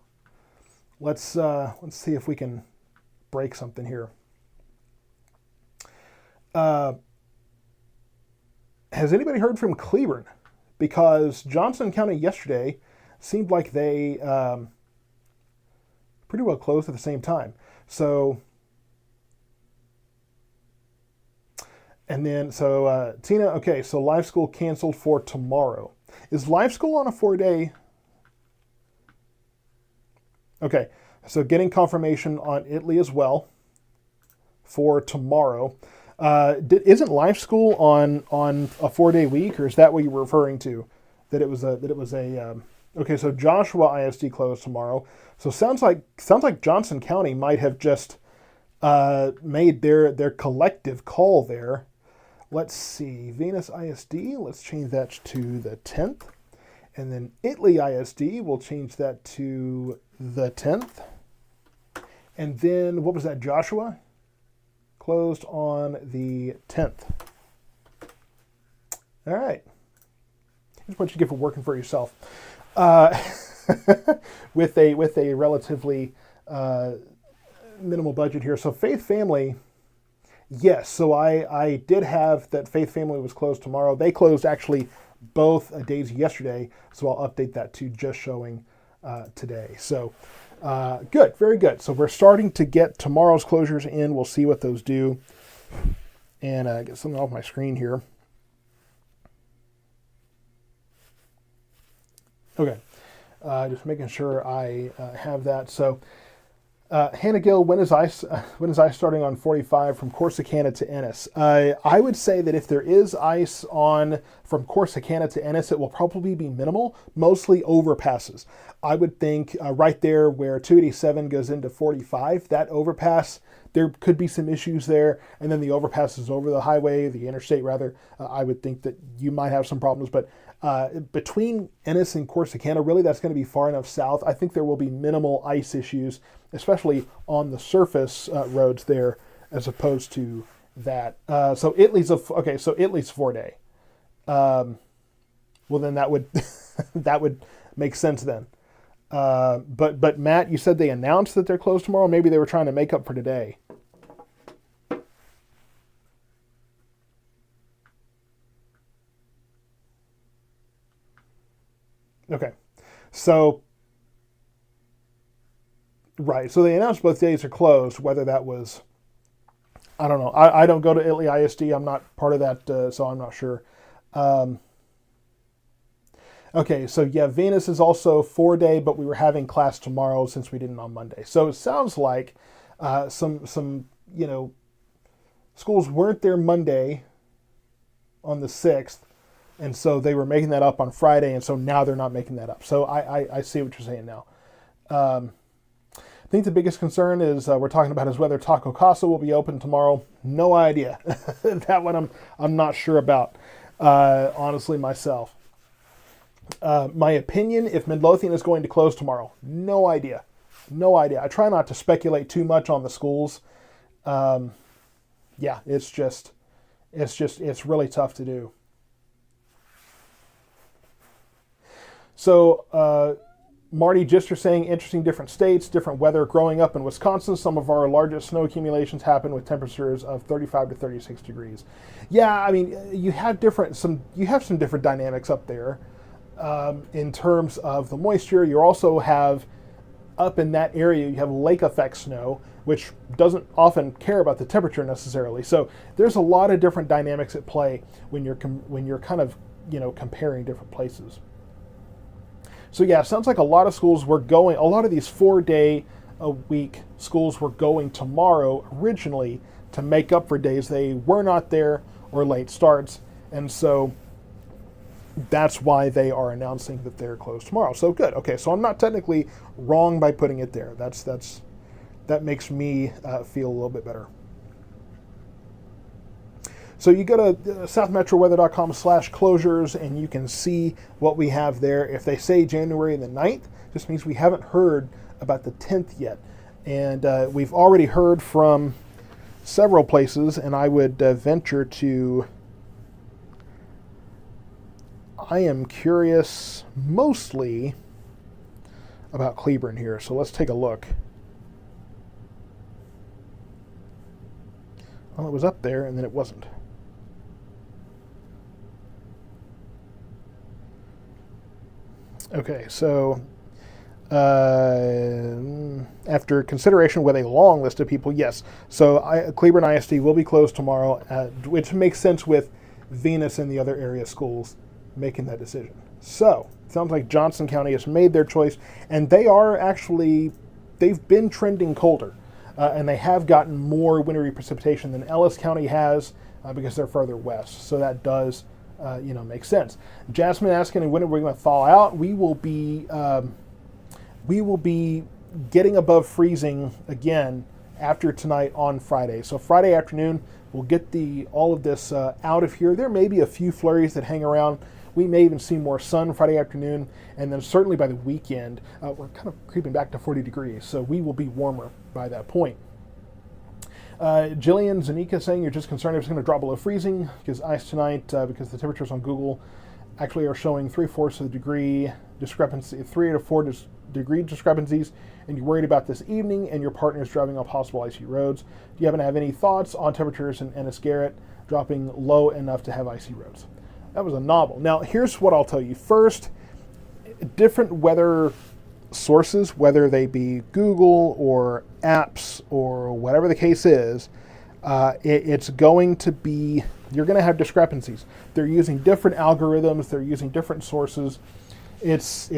A: Let's see if we can break something here. Has anybody heard from Cleburne? Because Johnson County yesterday seemed like they pretty well closed at the same time. So, and then, so Tina, okay, so live school canceled for tomorrow. Is live school on a 4-day? Okay, so getting confirmation on Italy as well for tomorrow. Isn't live school on a 4-day week, or is that what you were referring to? That it was a okay, so Joshua ISD closed tomorrow. So sounds like Johnson County might have just made their collective call there. Let's see, Venus ISD, let's change that to the 10th. And then Italy ISD, we'll change that to the 10th. And then, what was that, Joshua? Closed on the 10th. All right. Here's what you get for working for yourself. With a relatively minimal budget here. So Faith Family, yes. So I did have that Faith Family was closed tomorrow. They closed actually both days yesterday. So I'll update that to just showing today. So good, very good. So we're starting to get tomorrow's closures in. We'll see what those do. And get something off my screen here. Okay, just making sure I have that. So, Hannah Gill, when is ice starting on 45 from Corsicana to Ennis? I would say that if there is ice on from Corsicana to Ennis, it will probably be minimal, mostly overpasses. I would think right there where 287 goes into 45, that overpass, there could be some issues there, and then the overpass is over the highway, the interstate rather. I would think that you might have some problems, but between Ennis and Corsicana, really that's going to be far enough south. I think there will be minimal ice issues, especially on the surface roads there, as opposed to that. So Italy's 4-day. Well, then that would that would make sense then. But Matt, you said they announced that they're closed tomorrow. Maybe they were trying to make up for today. Okay, so right, so they announced both days are closed. Whether that was, I don't know. I don't go to Italy ISD. I'm not part of that, so I'm not sure. Okay, so yeah, Venus is also 4-day, but we were having class tomorrow since we didn't on Monday. So it sounds like some schools weren't there Monday on the 6th, and so they were making that up on Friday, and so now they're not making that up. So I see what you're saying now. I think the biggest concern is we're talking about is whether Taco Casa will be open tomorrow. No idea. That one I'm not sure about, honestly, myself. My opinion, if Midlothian is going to close tomorrow, no idea. No idea. I try not to speculate too much on the schools. Yeah, it's really tough to do. So, Marty Gister saying, interesting different states, different weather. Growing up in Wisconsin, some of our largest snow accumulations happen with temperatures of 35 to 36 degrees. Yeah, I mean, you have some different dynamics up there in terms of the moisture. You also have, up in that area, you have lake effect snow, which doesn't often care about the temperature necessarily. So there's a lot of different dynamics at play when you're kind of, comparing different places. So yeah, it sounds like a lot of schools were going, a lot of these 4-day-a-week schools were going tomorrow originally to make up for days they were not there or late starts. And so that's why they are announcing that they're closed tomorrow. So good. Okay, so I'm not technically wrong by putting it there. That makes me feel a little bit better. So you go to southmetroweather.com/closures and you can see what we have there. If they say January the 9th, just means we haven't heard about the 10th yet. And we've already heard from several places, and I would venture to, I am curious mostly about Cleburne here. So let's take a look. Well, it was up there and then it wasn't. Okay, so after consideration with a long list of people, yes. So Cleburne ISD will be closed tomorrow, which makes sense with Venus and the other area schools making that decision. So it sounds like Johnson County has made their choice, and they've been trending colder, and they have gotten more wintry precipitation than Ellis County has because they're further west. So that does makes sense. Jasmine asking, when are we going to thaw out? We will be getting above freezing again after tonight on Friday. So Friday afternoon, we'll get all of this out of here. There may be a few flurries that hang around. We may even see more sun Friday afternoon, and then certainly by the weekend, we're kind of creeping back to 40 degrees. So we will be warmer by that point. Jillian Zanika saying you're just concerned if it's going to drop below freezing because ice tonight, because the temperatures on Google actually are showing 3/4 of the degree discrepancy, 3 to 4 degree discrepancies, and you're worried about this evening and your partner is driving on possible icy roads. Do you happen to have any thoughts on temperatures in Ennis-Garrett dropping low enough to have icy roads? That was a novel. Now, here's what I'll tell you. First, different weather sources, whether they be Google or apps or whatever the case is, it's going to be, you're going to have discrepancies. They're using different algorithms, they're using different sources. There's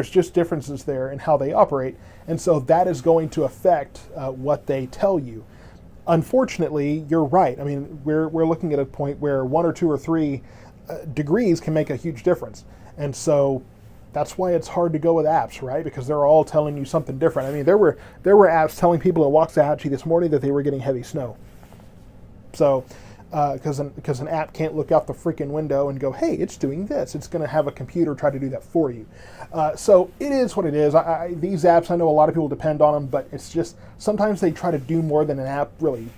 A: just differences there in how they operate, and so that is going to affect what they tell you. Unfortunately, you're right. I mean, we're looking at a point where 1 or 2 or 3 degrees can make a huge difference, and so that's why it's hard to go with apps, right? Because they're all telling you something different. I mean, there were apps telling people at Waxahachie this morning that they were getting heavy snow. So, because an app can't look out the freaking window and go, hey, it's doing this. It's going to have a computer try to do that for you. So it is what it is. These apps, I know a lot of people depend on them, but it's just sometimes they try to do more than an app really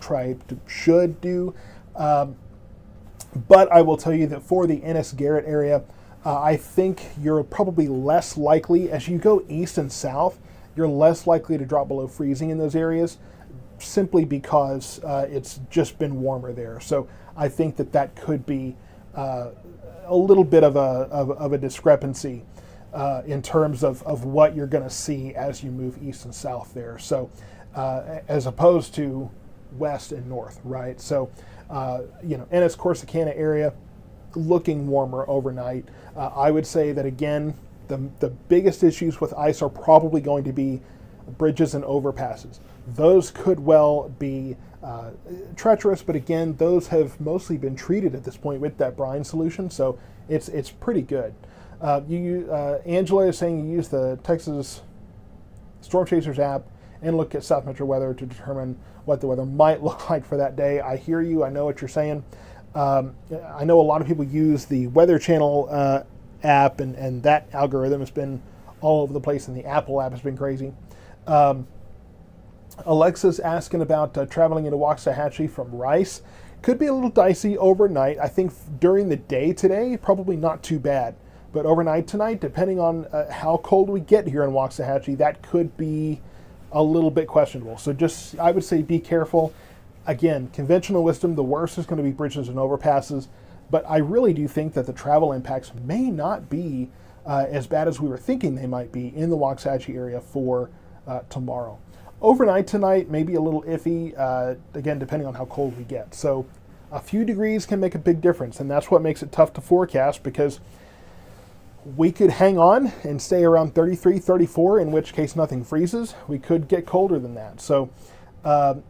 A: should do. But I will tell you that for the Ennis-Garrett area, I think you're probably less likely, as you go east and south, you're less likely to drop below freezing in those areas, simply because it's just been warmer there. So I think that could be a little bit of a discrepancy in terms of what you're going to see as you move east and south there. So as opposed to west and north, right? So Ennis, Corsicana area, looking warmer overnight. I would say that again, the biggest issues with ice are probably going to be bridges and overpasses. Those could well be treacherous, but again, those have mostly been treated at this point with that brine solution, so it's pretty good. Angela is saying you use the Texas Storm Chasers app and look at South Metro weather to determine what the weather might look like for that day. I hear you. I know what you're saying. I know a lot of people use the Weather Channel app, and that algorithm has been all over the place, and the Apple app has been crazy. Alexa's asking about traveling into Waxahachie from Rice. Could be a little dicey overnight. I think during the day today, probably not too bad. But overnight tonight, depending on how cold we get here in Waxahachie, that could be a little bit questionable. So just, I would say be careful. Again, conventional wisdom, the worst is going to be bridges and overpasses. But I really do think that the travel impacts may not be as bad as we were thinking they might be in the Waxahachie area for tomorrow. Overnight tonight, maybe a little iffy, again, depending on how cold we get. So a few degrees can make a big difference, and that's what makes it tough to forecast, because we could hang on and stay around 33, 34, in which case nothing freezes. We could get colder than that. So saying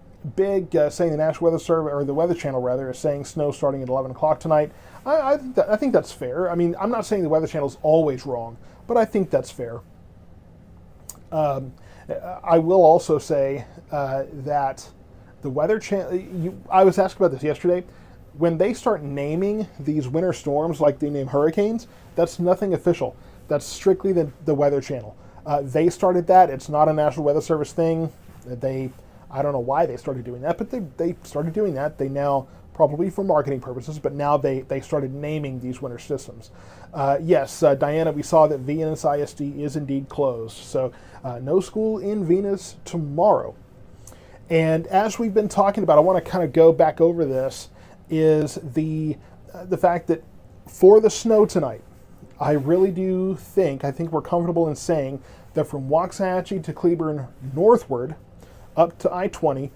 A: the National Weather Service, or the Weather Channel rather, is saying snow starting at 11 o'clock tonight. I think that's fair. I mean, I'm not saying the Weather Channel is always wrong, but I think that's fair. I will also say that the Weather Channel, I was asked about this yesterday, when they start naming these winter storms like they name hurricanes, that's nothing official. That's strictly the Weather Channel. They started that. It's not a National Weather Service thing. I don't know why they started doing that, but they started doing that. They now, probably for marketing purposes, but now they started naming these winter systems. Yes, Diana, we saw that Venus ISD is indeed closed. So no school in Venus tomorrow. And as we've been talking about, I want to kind of go back over this, is the fact that for the snow tonight, I really do think, we're comfortable in saying that from Waxahachie to Cleburne northward up to I-20,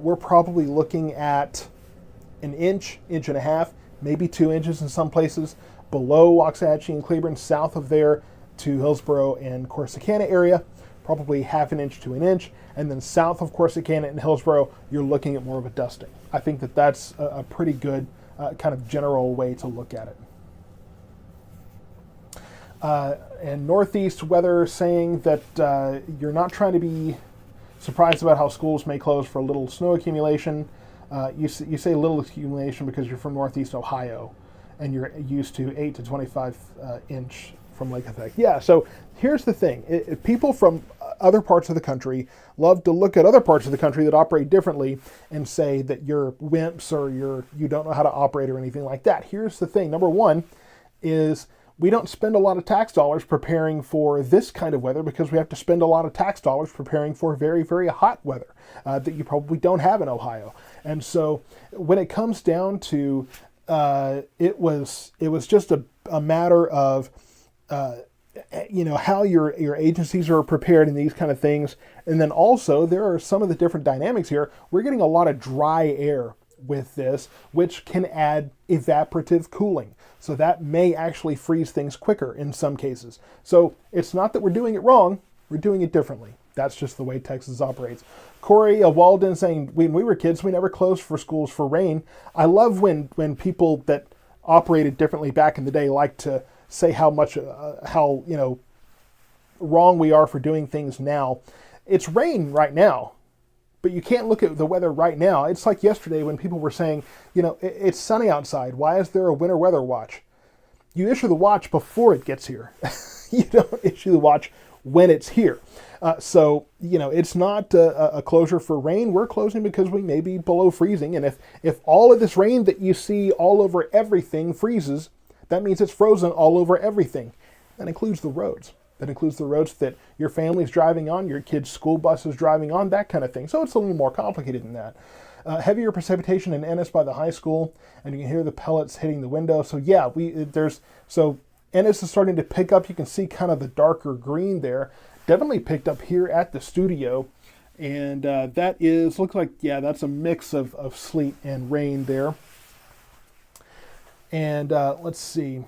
A: we're probably looking at an inch, inch and a half, maybe 2 inches in some places below Waxahachie and Cleburne, south of there to Hillsborough and Corsicana area, probably half an inch to an inch, and then south of Corsicana and Hillsborough, you're looking at more of a dusting. I think that that's a pretty good kind of general way to look at it. And northeast weather saying that you're not trying to be surprised about how schools may close for a little snow accumulation. You say little accumulation because you're from northeast Ohio and you're used to 8 to 25 inch from Lake Effect. Yeah, so here's the thing. People from other parts of the country love to look at other parts of the country that operate differently and say that you're wimps or you don't know how to operate or anything like that. Here's the thing. Number one is we don't spend a lot of tax dollars preparing for this kind of weather because we have to spend a lot of tax dollars preparing for very, very hot weather that you probably don't have in Ohio. And so when it comes down to it was just a matter of how your agencies are prepared in these kind of things. And then also there are some of the different dynamics here. We're getting a lot of dry air with this, which can add evaporative cooling. So that may actually freeze things quicker in some cases. So it's not that we're doing it wrong, we're doing it differently. That's just the way Texas operates. Corey Walden saying, when we were kids, we never closed for schools for rain. I love when people that operated differently back in the day like to say how wrong we are for doing things now. It's rain right now, but you can't look at the weather right now. It's like yesterday when people were saying, it's sunny outside. Why is there a winter weather watch? You issue the watch before it gets here. You don't issue the watch when it's here. So it's not a closure for rain. We're closing because we may be below freezing. And if all of this rain that you see all over everything freezes, that means it's frozen all over everything. That includes the roads. That includes the roads that your family's driving on, your kids' school bus is driving on, that kind of thing. So it's a little more complicated than that. Heavier precipitation in Ennis by the high school, and you can hear the pellets hitting the window. So yeah, so Ennis is starting to pick up. You can see kind of the darker green there. Definitely picked up here at the studio. And that looks like, that's a mix of sleet and rain there. And let's see.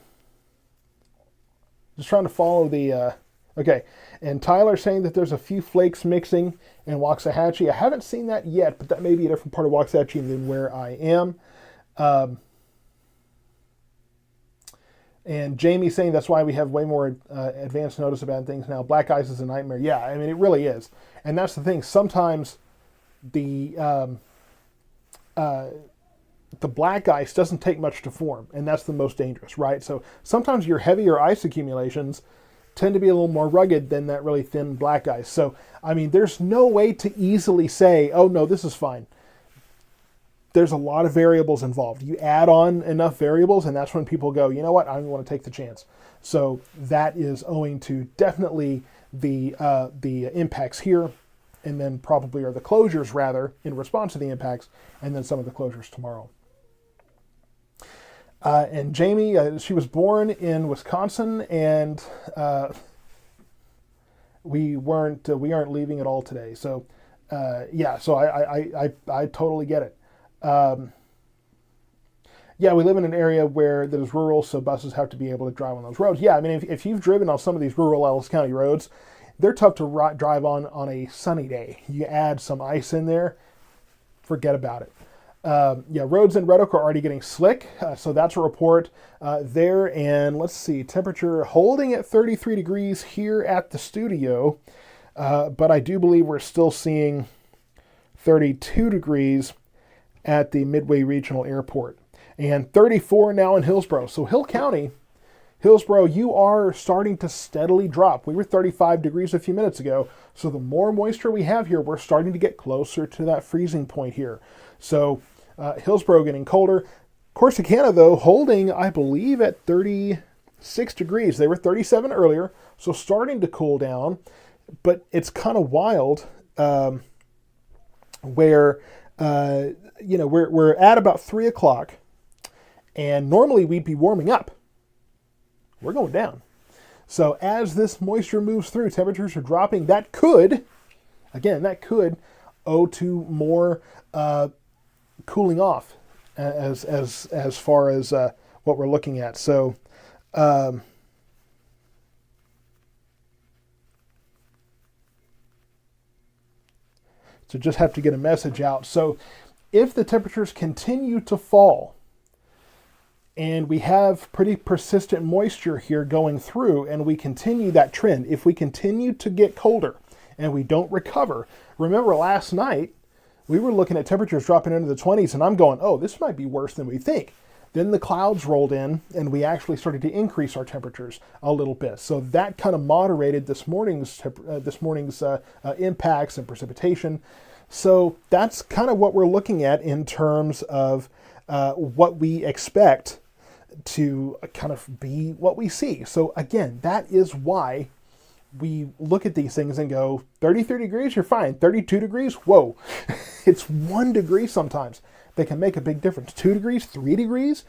A: Just trying to follow the, okay. And Tyler saying that there's a few flakes mixing in Waxahachie. I haven't seen that yet, but that may be a different part of Waxahachie than where I am. And Jamie saying that's why we have way more advanced notice about things now. Black ice is a nightmare. Yeah, I mean, it really is. And that's the thing. Sometimes the black ice doesn't take much to form, and that's the most dangerous, right? So sometimes your heavier ice accumulations tend to be a little more rugged than that really thin black ice. So, I mean, there's no way to easily say, oh no, this is fine. there's a lot of variables involved. You add on enough variables, and that's when people go, you know what, I want to take the chance. So that is owing to definitely the impacts here, and then probably, or the closures rather, in response to the impacts, and then some of the closures tomorrow. And Jamie, she was born in Wisconsin, and we aren't leaving at all today. So yeah, so I totally get it. Yeah, we live in an area where that is rural, so buses have to be able to drive on those roads. Yeah, I mean, if you've driven on some of these rural Ellis County roads, they're tough to drive on a sunny day. You add some ice in there, forget about it. Yeah, roads in Red Oak are already getting slick, so that's a report there. And let's see, temperature holding at 33 degrees here at the studio, but I do believe we're still seeing 32 degrees at the Midway Regional Airport, and 34 now in Hillsborough. So Hill County, Hillsborough, you are starting to steadily drop. We were 35 degrees a few minutes ago, so the more moisture we have here, we're starting to get closer to that freezing point here. So Hillsborough getting colder. Corsicana, though, holding, I believe, at 36 degrees. They were 37 earlier, so starting to cool down, but it's kind of wild where, you know, we're at about 3 o'clock, and normally we'd be warming up. We're going down. So as this moisture moves through, temperatures are dropping. That could, again, that could owe to more cooling off as far as what we're looking at. So so just have to get a message out. So if the temperatures continue to fall and we have pretty persistent moisture here going through, and we continue that trend, if we continue to get colder and we don't recover, remember last night we were looking at temperatures dropping into the 20s, and I'm going, oh, this might be worse than we think. Then the clouds rolled in, and we actually started to increase our temperatures a little bit. So that kind of moderated this morning's impacts and precipitation. So that's kind of what we're looking at in terms of what we expect to kind of be what we see. So again, that is why we look at these things and go, 33 degrees, you're fine. 32 degrees, whoa. It's 1 degree sometimes. They can make a big difference. 2 degrees, 3 degrees.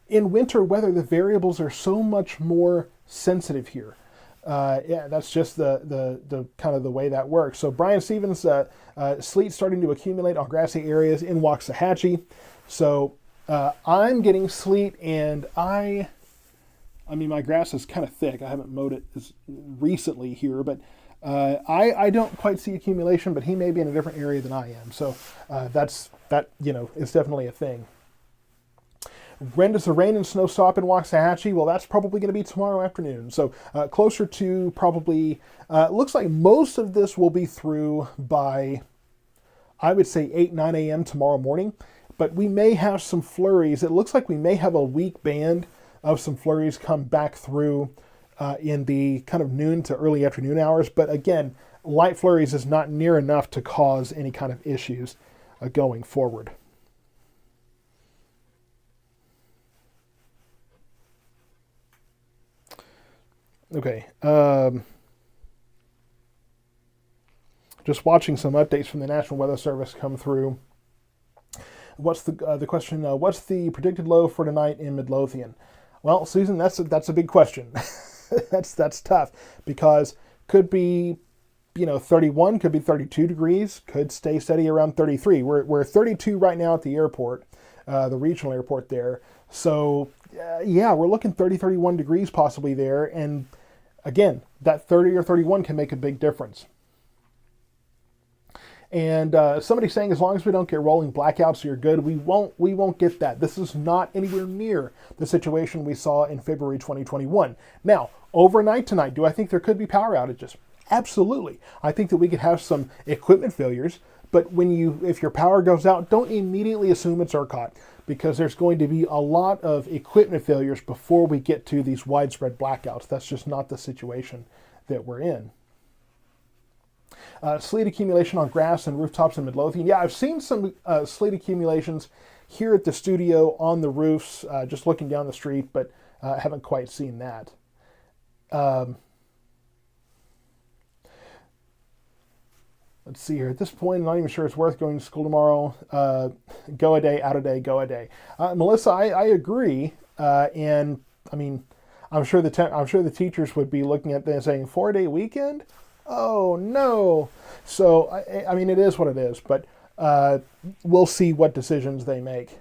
A: In winter weather, the variables are so much more sensitive here. Yeah, that's just the kind of the way that works. So Brian Stevens, sleet starting to accumulate on grassy areas in Waxahachie. So I'm getting sleet, and I mean, my grass is kind of thick. I haven't mowed it recently here, but I don't quite see accumulation, but he may be in a different area than I am. So that, you know, is definitely a thing. When does the rain and snow stop in Waxahachie? Well, that's probably going to be tomorrow afternoon. So closer to probably, looks like most of this will be through by, I would say 8, 9 a.m. tomorrow morning. But we may have some flurries. It looks like we may have a weak band of some flurries come back through in the kind of noon to early afternoon hours. But again, light flurries is not near enough to cause any kind of issues going forward. Okay. Just watching some updates from the National Weather Service come through. What's the question? What's the predicted low for tonight in Midlothian? Well, Susan, that's a big question. that's tough, because could be, you know, 31, could be 32 degrees, could stay steady around 33. We're 32 right now at the airport, the regional airport there. So yeah, we're looking 30, 31 degrees possibly there, and again, that 30 or 31 can make a big difference. And somebody saying, as long as we don't get rolling blackouts, you're good. We won't get that. This is not anywhere near the situation we saw in February 2021. Now, overnight tonight, do I think there could be power outages? Absolutely. I think that we could have some equipment failures, but if your power goes out, don't immediately assume it's ERCOT, because there's going to be a lot of equipment failures before we get to these widespread blackouts. That's just not the situation that we're in. Sleet accumulation on grass and rooftops in Midlothian. Yeah, I've seen some sleet accumulations here at the studio on the roofs, just looking down the street, but haven't quite seen that. Let's see here. At this point, I'm not even sure it's worth going to school tomorrow. Go a day, out a day, go a day. Melissa, I agree. And I mean, I'm sure the teachers would be looking at this saying 4-day weekend. Oh no! So I mean, it is what it is. But we'll see what decisions they make.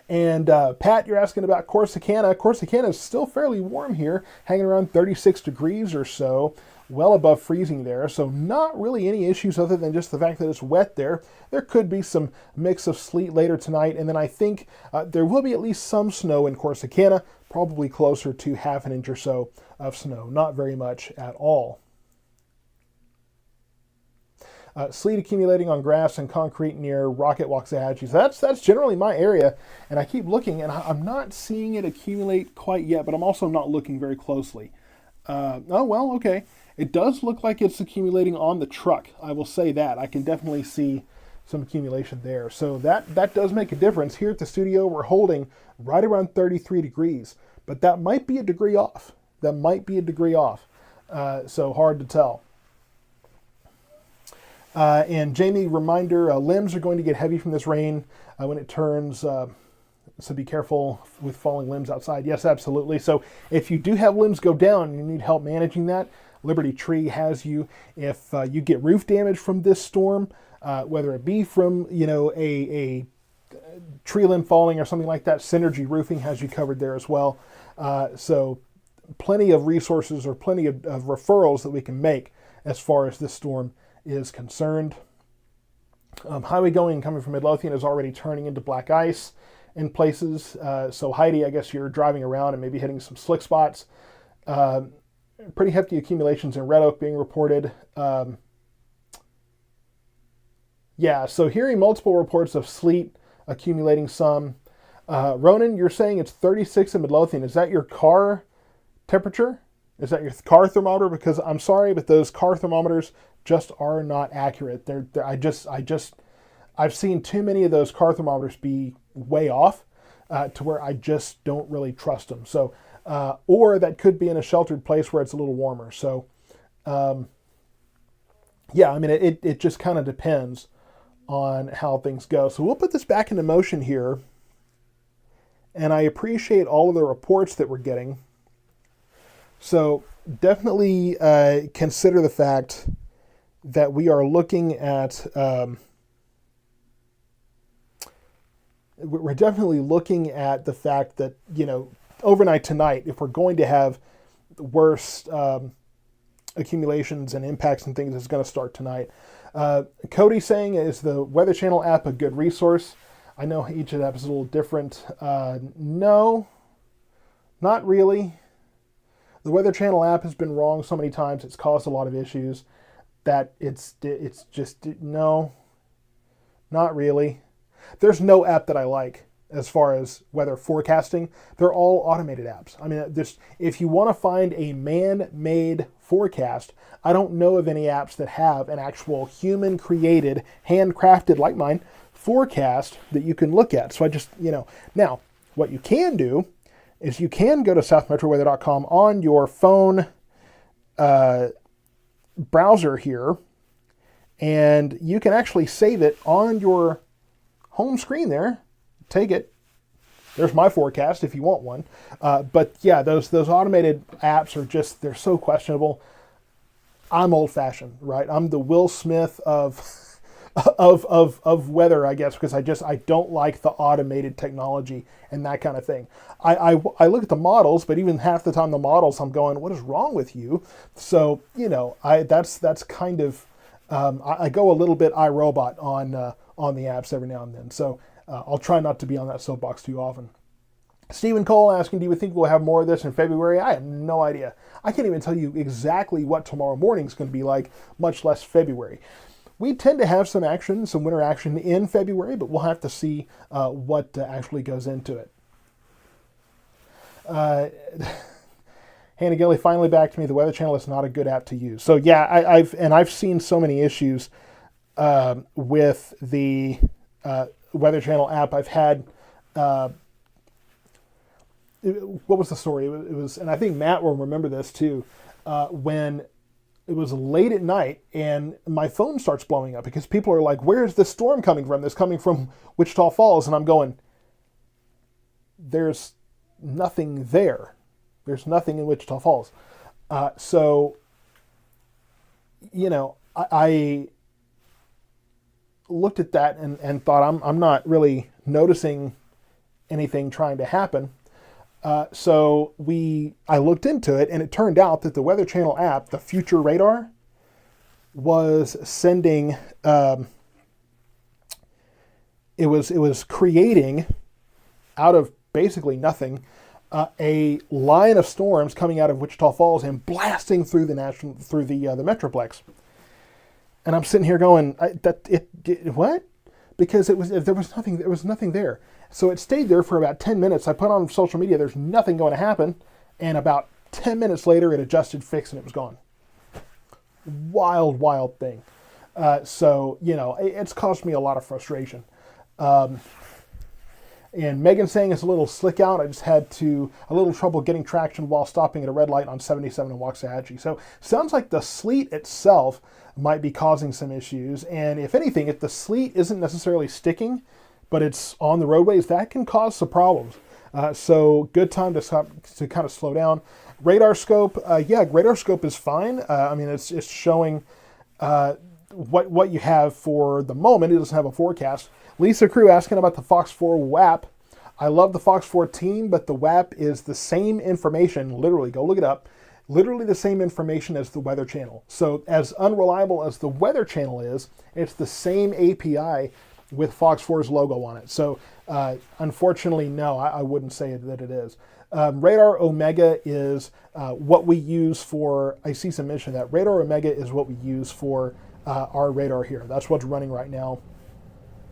A: And Pat, you're asking about Corsicana. Corsicana is still fairly warm here, hanging around 36 degrees or so, well above freezing there. So not really any issues other than just the fact that it's wet there. There could be some mix of sleet later tonight, and then I think there will be at least some snow in Corsicana, probably closer to half an inch or so of snow. Not very much at all. Sleet accumulating on grass and concrete near Rocket Waxahachie. So that's generally my area, and I keep looking, and I'm not seeing it accumulate quite yet, but I'm also not looking very closely. Oh, well, okay. It does look like it's accumulating on the truck. I will say that. I can definitely see some accumulation there. So that does make a difference. Here at the studio, we're holding right around 33 degrees, but that might be a degree off. That might be a degree off. So hard to tell. And Jamie, reminder, limbs are going to get heavy from this rain when it turns, so be careful with falling limbs outside. Yes, absolutely. So if you do have limbs go down and you need help managing that, Liberty Tree has you. If you get roof damage from this storm, whether it be from, a tree limb falling or something like that, Synergy Roofing has you covered there as well. So plenty of resources or plenty of referrals that we can make as far as this storm is concerned. Highway going coming from Midlothian is already turning into black ice in places. So Heidi, I guess you're driving around and maybe hitting some slick spots. Pretty hefty accumulations in Red Oak being reported. Yeah, so hearing multiple reports of sleet accumulating some. Ronan, you're saying it's 36 in Midlothian. Is that your car temperature? Is that your car thermometer? Because I'm sorry, but those car thermometers just are not accurate. I've seen too many of those car thermometers be way off to where I just don't really trust them. So, or that could be in a sheltered place where it's a little warmer. So, yeah, I mean, it just kind of depends on how things go. So we'll put this back into motion here. And I appreciate all of the reports that we're getting. So definitely consider the fact that we are looking at, we're definitely looking at the fact that, overnight tonight, if we're going to have worse accumulations and impacts and things, it's going to start tonight. Cody saying, is the Weather Channel app a good resource? I know each app is a little different. No, not really. The Weather Channel app has been wrong so many times. It's caused a lot of issues that it's just, no, not really. There's no app that I like as far as weather forecasting. They're all automated apps. I mean, if you want to find a man-made forecast, I don't know of any apps that have an actual human-created, handcrafted, like mine, forecast that you can look at. So I just, now, what you can do is you can go to southmetroweather.com on your phone browser here, and you can actually save it on your home screen there. Take it. There's my forecast if you want one. But yeah, those automated apps are just, they're so questionable. I'm old-fashioned, right? I'm the Will Smith of weather, I guess, because I don't like the automated technology and that kind of thing. I look at the models, but even half the time the models, I'm going, what is wrong with you? So, that's kind of, I go a little bit iRobot on the apps every now and then. So I'll try not to be on that soapbox too often. Stephen Cole asking, do you think we'll have more of this in February? I have no idea. I can't even tell you exactly what tomorrow morning is going to be like, much less February. We tend to have some action, some winter action in February, but we'll have to see what actually goes into it. Hannah Gilly finally back to me. The Weather Channel is not a good app to use. So yeah, I've seen so many issues with the Weather Channel app. I've had what was the story? It was, and I think Matt will remember this too. When it was late at night and my phone starts blowing up because people are like, "Where's this storm coming from? It's coming from Wichita Falls," and I'm going, "There's nothing there. There's nothing in Wichita Falls." So, I looked at that and thought, I'm not really noticing anything trying to happen. So I looked into it, and it turned out that the Weather Channel app, the Future Radar, was sending. It was creating out of basically nothing a line of storms coming out of Wichita Falls and blasting through the Metroplex. And I'm sitting here going, what? Because there was nothing there. So it stayed there for about 10 minutes. I put on social media, there's nothing going to happen. And about 10 minutes later, it adjusted, fixed, and it was gone. Wild thing. So, it's caused me a lot of frustration. And Megan saying it's a little slick out. I just had a little trouble getting traction while stopping at a red light on 77 in Waxahachie. So sounds like the sleet itself might be causing some issues. And if anything, if the sleet isn't necessarily sticking, but it's on the roadways, that can cause some problems. So good time to kind of slow down. Radar scope, radar scope is fine. It's showing what you have for the moment. It doesn't have a forecast. Lisa Crew asking about the Fox 4 WAP. I love the Fox 4 team, but the WAP is the same information, literally, go look it up, literally the same information as the Weather Channel. So as unreliable as the Weather Channel is, it's the same API with Fox 4's logo on it. So unfortunately, no, I wouldn't say that it is. Radar Omega is what we use for, I see some mention of that. Radar Omega is what we use for our radar here. That's what's running right now.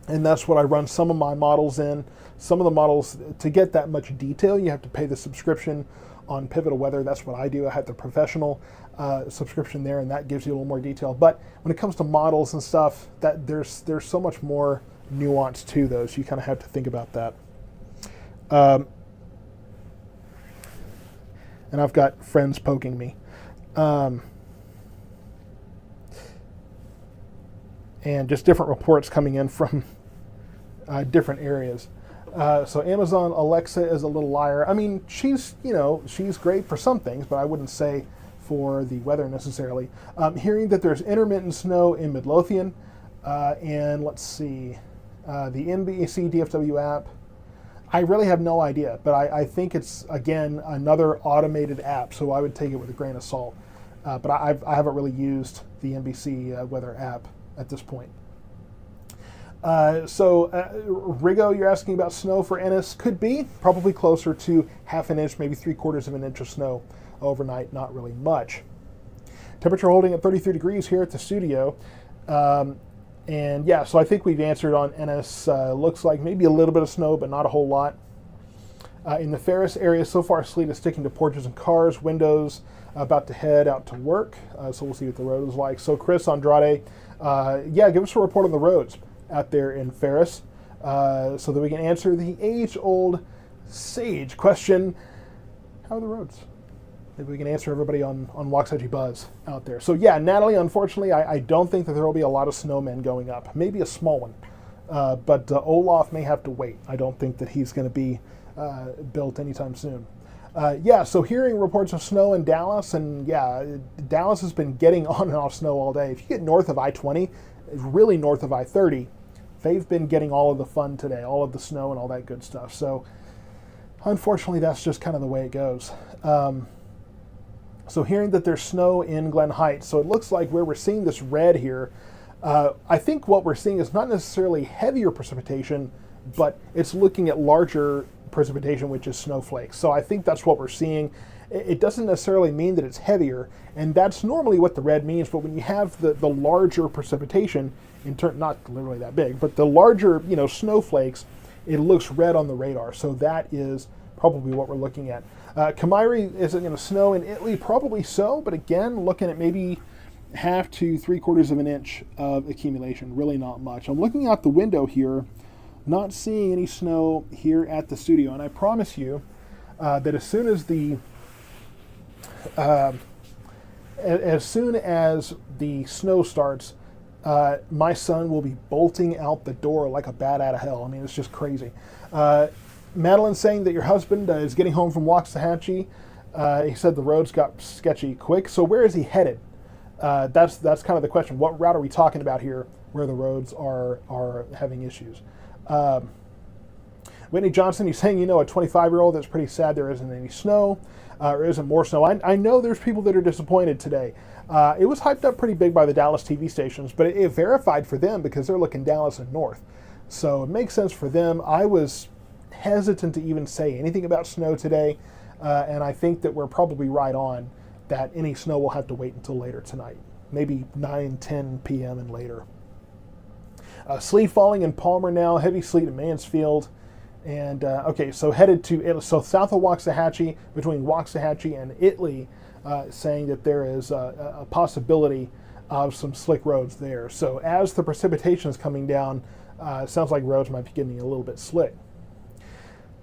A: And that's what I run some of my models in. Some of the models, to get that much detail, you have to pay the subscription on Pivotal Weather. That's what I do. I have the professional subscription there, and that gives you a little more detail. But when it comes to models and stuff, that there's so much more nuance to those. You kind of have to think about that. And I've got friends poking me. And just different reports coming in from different areas. So Amazon Alexa is a little liar. I mean, she's great for some things, but I wouldn't say for the weather necessarily. Hearing that there's intermittent snow in Midlothian, and let's see, the NBC DFW app. I really have no idea, but I think it's, again, another automated app, so I would take it with a grain of salt. But I haven't really used the NBC weather app at this point. Rigo, you're asking about snow for Ennis. Could be, probably closer to half an inch, maybe 3/4 of an inch of snow overnight, not really much. Temperature holding at 33 degrees here at the studio. And yeah, so I think we've answered on Ennis. Looks like maybe a little bit of snow, but not a whole lot. In the Ferris area, so far sleet is sticking to porches and cars, windows, about to head out to work. So we'll see what the road is like. So Chris Andrade, give us a report on the roads out there in Ferris so that we can answer the age-old sage question, how are the roads? Maybe we can answer everybody on Waxahachie Buzz out there. So yeah, Natalie, unfortunately, I don't think that there will be a lot of snowmen going up. Maybe a small one. But Olaf may have to wait. I don't think that he's going to be built anytime soon. So hearing reports of snow in Dallas, and Dallas has been getting on and off snow all day. If you get north of I-20, really north of I-30, they've been getting all of the fun today, all of the snow and all that good stuff. So unfortunately, that's just kind of the way it goes. So hearing that there's snow in Glen Heights, so it looks like where we're seeing this red here, I think what we're seeing is not necessarily heavier precipitation, but it's looking at larger precipitation, which is snowflakes. So I think that's what we're seeing. It doesn't necessarily mean that it's heavier, and that's normally what the red means, but when you have the larger precipitation, not literally that big, but the larger snowflakes, it looks red on the radar. So that is probably what we're looking at. Kamari, is it going to snow in Italy? Probably so, but again, looking at maybe half to 3/4 of an inch of accumulation. Really not much. I'm looking out the window here, not seeing any snow here at the studio, and I promise you that as soon as the snow starts, my son will be bolting out the door like a bat out of hell. I mean, it's just crazy. Madeline's saying that your husband is getting home from Waxahachie. He said the roads got sketchy quick. So where is he headed? That's kind of the question. What route are we talking about here where the roads are having issues? Whitney Johnson, he's saying, a 25-year-old that's pretty sad there isn't any snow, or isn't more snow. I know there's people that are disappointed today. It was hyped up pretty big by the Dallas TV stations, but it verified for them because they're looking Dallas and north. So it makes sense for them. I was hesitant to even say anything about snow today, and I think that we're probably right on that any snow will have to wait until later tonight, maybe 9, 10 p.m. and later. Sleet falling in Palmer now, heavy sleet in Mansfield. And okay, so headed to Italy, so south of Waxahachie, between Waxahachie and Italy, saying that there is a possibility of some slick roads there. So as the precipitation is coming down, it sounds like roads might be getting a little bit slick.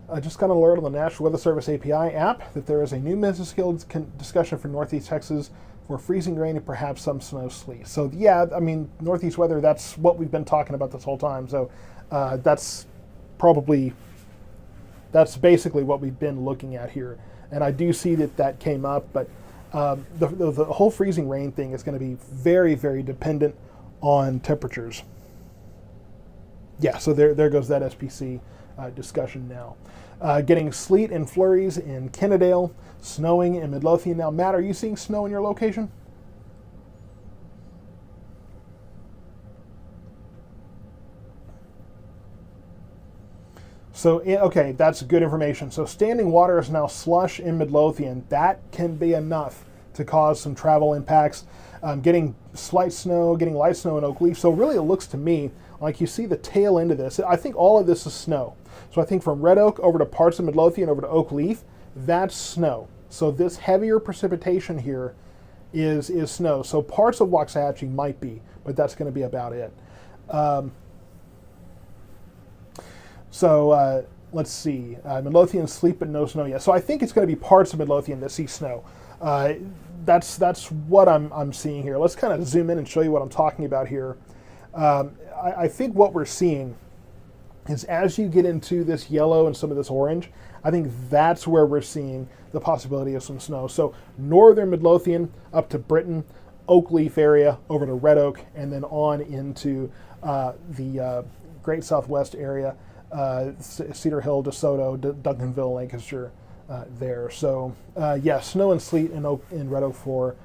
A: I just got an alert on the National Weather Service API app that there is a new mesoskilled discussion for Northeast Texas for freezing rain and perhaps some snow sleet. So yeah, I mean, Northeast weather, that's what we've been talking about this whole time. So that's basically what we've been looking at here. And I do see that came up, but the whole freezing rain thing is going to be very, very dependent on temperatures. Yeah, so there goes that SPC discussion now. Getting sleet and flurries in Kennedale, snowing in Midlothian. Now, Matt, are you seeing snow in your location? So, okay, that's good information. So standing water is now slush in Midlothian. That can be enough to cause some travel impacts. Getting light snow in Oakleaf. So really it looks to me like you see the tail end of this. I think all of this is snow. So I think from Red Oak over to parts of Midlothian over to Oakleaf, that's snow. So this heavier precipitation here is snow. So parts of Waxahachie might be, but that's going to be about it. So let's see. Midlothian sleet but no snow yet. So I think it's going to be parts of Midlothian that see snow. That's what I'm seeing here. Let's kind of zoom in and show you what I'm talking about here. I think what we're seeing is as you get into this yellow and some of this orange, I think that's where we're seeing the possibility of some snow. So northern Midlothian up to Britain, Oakleaf area over to Red Oak, and then on into the Great Southwest area, Cedar Hill, DeSoto, Duncanville, Lancaster there. So yeah, snow and sleet in Red Oak for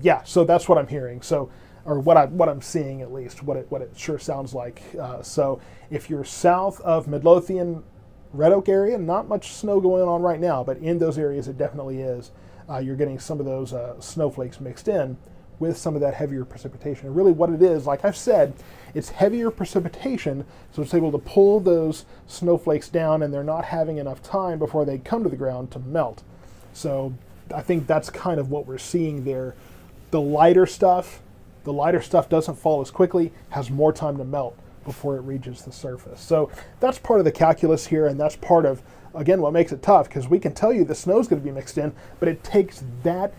A: yeah. So that's what I'm hearing. So or what I'm seeing at least, what it sure sounds like. So if you're south of Midlothian, Red Oak area, not much snow going on right now, but in those areas it definitely is. You're getting some of those snowflakes mixed in with some of that heavier precipitation. And really what it is, like I've said, it's heavier precipitation, so it's able to pull those snowflakes down and they're not having enough time before they come to the ground to melt. So I think that's kind of what we're seeing there. The lighter stuff doesn't fall as quickly, has more time to melt before it reaches the surface. So that's part of the calculus here, and that's part of, again, what makes it tough, because we can tell you the snow's going to be mixed in, but it takes that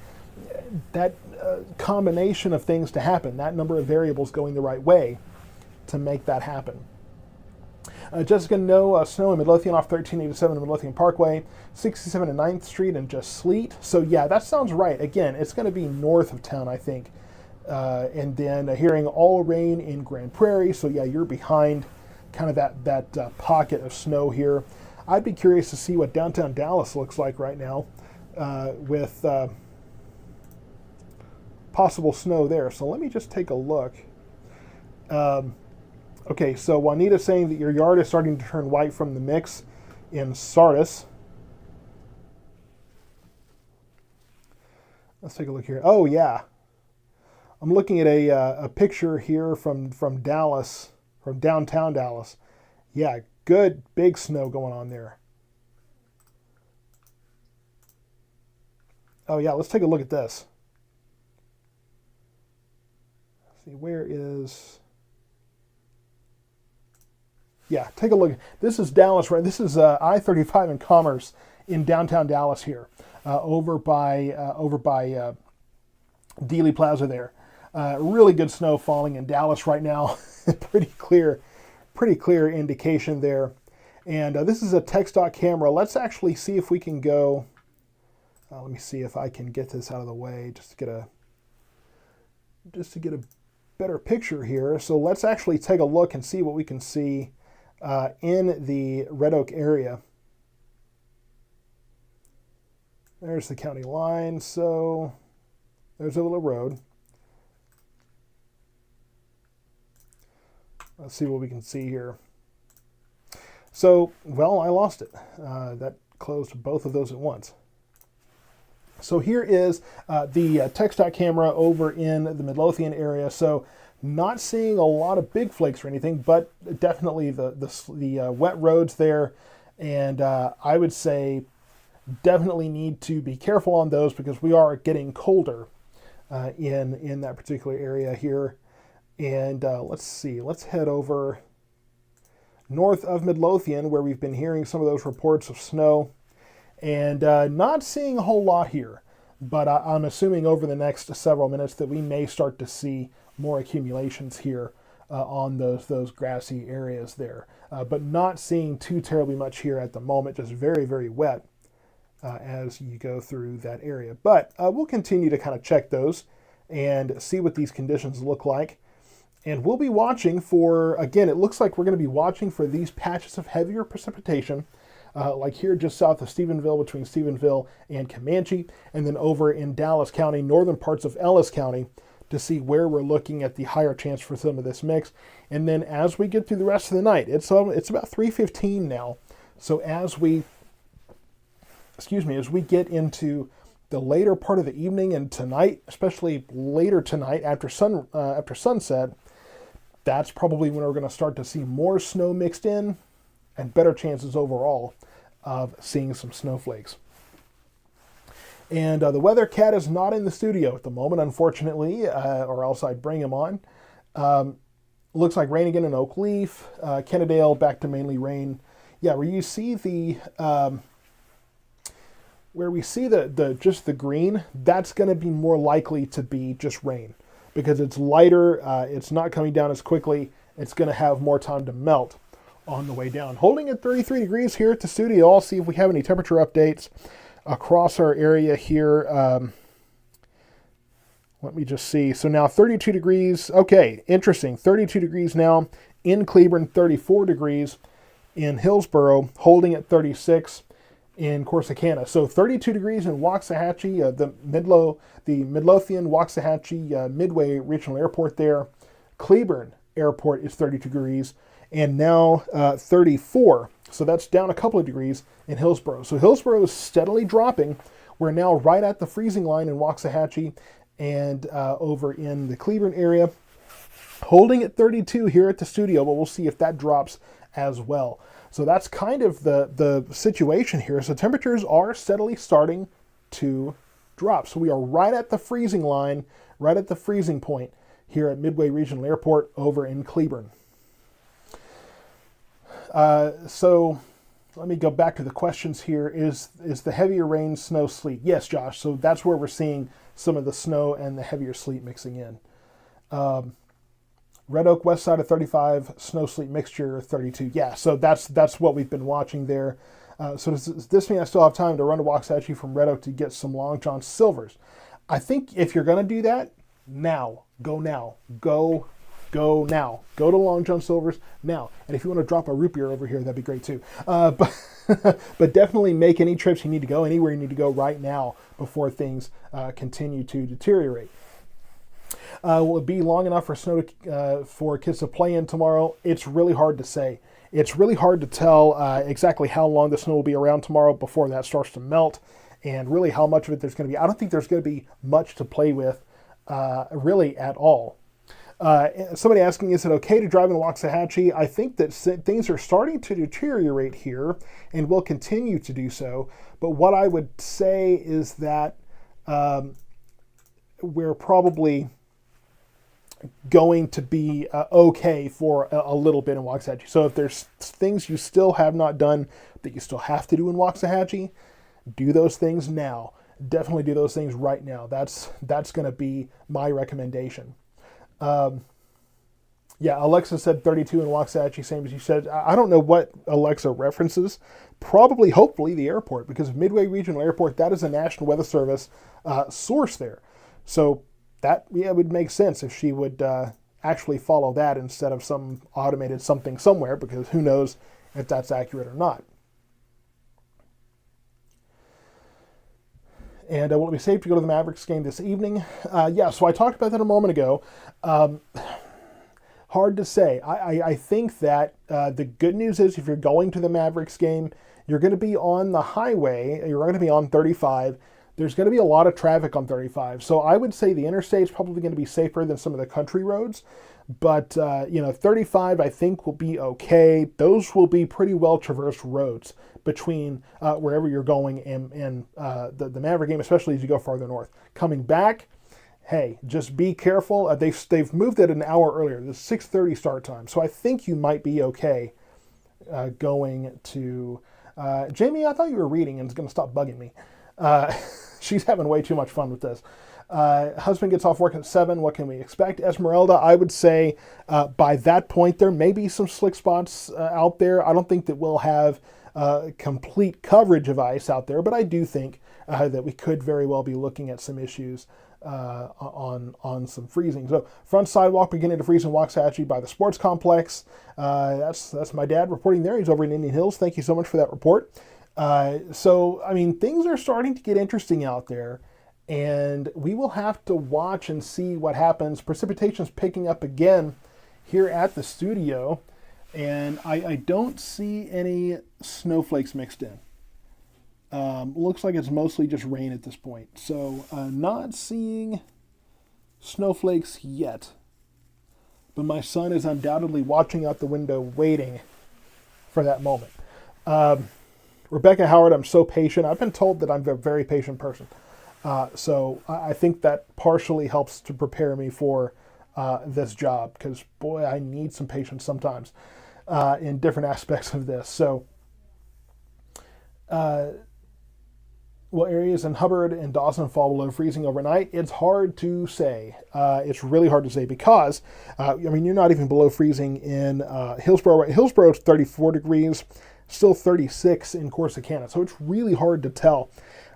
A: combination of things to happen, that number of variables going the right way to make that happen. Jessica, no snow in Midlothian off 1387 Midlothian Parkway, 67 and 9th Street, and just sleet. So yeah, that sounds right. Again, it's going to be north of town, I think. And then hearing all rain in Grand Prairie. So yeah, you're behind kind of that pocket of snow here. I'd be curious to see what downtown Dallas looks like right now with possible snow there. So let me just take a look. Okay, so Juanita's saying that your yard is starting to turn white from the mix in Sardis. Let's take a look here. Oh yeah, I'm looking at a picture here from Dallas, from downtown Dallas. Yeah, good big snow going on there. Oh yeah, let's take a look at this. Let's see, where is... Yeah, take a look. This is Dallas, right? This is I-35 in Commerce in downtown Dallas here, over by Dealey Plaza there. Really good snow falling in Dallas right now. pretty clear indication there. And this is a TechStock camera. Let's actually see if we can go. Let me see if I can get this out of the way just to get a better picture here. So let's actually take a look and see what we can see in the Red Oak area. There's the county line. So there's a little road. Let's see what we can see here. So, well, I lost it. That closed both of those at once. So here is the TechStock camera over in the Midlothian area. So not seeing a lot of big flakes or anything, but definitely the wet roads there. And I would say definitely need to be careful on those because we are getting colder in that particular area here. And let's see, let's head over north of Midlothian where we've been hearing some of those reports of snow. And not seeing a whole lot here, but I'm assuming over the next several minutes that we may start to see more accumulations here on those grassy areas there. But not seeing too terribly much here at the moment, just very, very wet as you go through that area. But we'll continue to kind of check those and see what these conditions look like. And we'll be watching for, again, it looks like we're going to be watching for these patches of heavier precipitation, like here just south of Stephenville, between Stephenville and Comanche, and then over in Dallas County, northern parts of Ellis County, to see where we're looking at the higher chance for some of this mix. And then as we get through the rest of the night, it's about 3:15 now. So as we get into the later part of the evening and tonight, especially later tonight after sunset, that's probably when we're going to start to see more snow mixed in and better chances overall of seeing some snowflakes. And the weather cat is not in the studio at the moment, unfortunately, or else I'd bring him on. Looks like rain again in Oak Leaf. Kennedale back to mainly rain. Yeah, where you see just the green, that's going to be more likely to be just rain because it's lighter. It's not coming down as quickly. It's going to have more time to melt on the way down. Holding at 33 degrees here at the studio. I'll see if we have any temperature updates across our area here. Let me just see. So now 32 degrees. Okay, interesting. 32 degrees now in Cleburne, 34 degrees in Hillsboro, holding at 36 in Corsicana. So 32 degrees in Waxahachie, the Midlothian Waxahachie Midway Regional Airport there. Cleburne Airport is 32 degrees. And now 34. So that's down a couple of degrees in Hillsboro. So Hillsboro is steadily dropping. We're now right at the freezing line in Waxahachie and over in the Cleburne area. Holding at 32 here at the studio, but we'll see if that drops as well. So that's kind of the situation here. So temperatures are steadily starting to drop. So we are right at the freezing line, right at the freezing point here at Midway Regional Airport over in Cleburne. So let me go back to the questions here. Is the heavier rain, snow, sleet? Yes, Josh. So that's where we're seeing some of the snow and the heavier sleet mixing in. Red Oak west side of 35, snow sleet mixture 32. Yeah, so that's what we've been watching there. So does this mean I still have time to run to Waxahachie from Red Oak to get some Long John Silvers? I think if you're going to do that, now. Go now. Go now. Go to Long John Silver's now. And if you want to drop a root beer over here, that'd be great too. But definitely make any trips you need to go, anywhere you need to go right now before things continue to deteriorate. Will it be long enough for snow for kids to play in tomorrow? It's really hard to say. It's really hard to tell exactly how long the snow will be around tomorrow before that starts to melt, and really how much of it there's going to be. I don't think there's going to be much to play with really at all. Somebody asking, is it okay to drive in Waxahachie? I think that things are starting to deteriorate here and will continue to do so. But what I would say is that we're probably going to be okay for a little bit in Waxahachie. So if there's things you still have not done that you still have to do in Waxahachie, do those things now. Definitely do those things right now. That's going to be my recommendation. Yeah, Alexa said 32 in Waxahachie, same as you said. I don't know what Alexa references. Probably, hopefully, the airport, because Midway Regional Airport, that is a National Weather Service source there. So that, yeah, would make sense if she would actually follow that instead of some automated something somewhere, because who knows if that's accurate or not. And will it be safe to go to the Mavericks game this evening? Yeah, so I talked about that a moment ago. Hard to say. I think that the good news is if you're going to the Mavericks game, you're going to be on the highway. You're going to be on 35. There's going to be a lot of traffic on 35. So I would say the interstate's probably going to be safer than some of the country roads. But, 35 I think will be okay. Those will be pretty well traversed roads between wherever you're going and the Maverick game, especially as you go farther north. Coming back, hey, just be careful. They've moved it an hour earlier. The 6:30 start time. So I think you might be okay going to... Jamie, I thought you were reading and it's going to stop bugging me. She's having way too much fun with this. Husband gets off work at 7. What can we expect? Esmeralda, I would say by that point there may be some slick spots out there. I don't think that we'll have complete coverage of ice out there, but I do think that we could very well be looking at some issues on some freezing. So front sidewalk beginning to freeze in Waxahachie by the sports complex. That's my dad reporting there. He's over in Indian Hills. Thank you so much for that report. So, I mean, things are starting to get interesting out there, and we will have to watch and see what happens. Precipitation's picking up again here at the studio, and I don't see any snowflakes mixed in. Looks like it's mostly just rain at this point. So, not seeing snowflakes yet, but my son is undoubtedly watching out the window waiting for that moment. Rebecca Howard, I'm so patient. I've been told that I'm a very patient person. So I think that partially helps to prepare me for this job, because, boy, I need some patience sometimes in different aspects of this. So, will areas in Hubbard and Dawson fall below freezing overnight? It's hard to say. It's really hard to say because, you're not even below freezing in Hillsborough. Hillsborough is 34 degrees. Still 36 in Corsicana, so it's really hard to tell.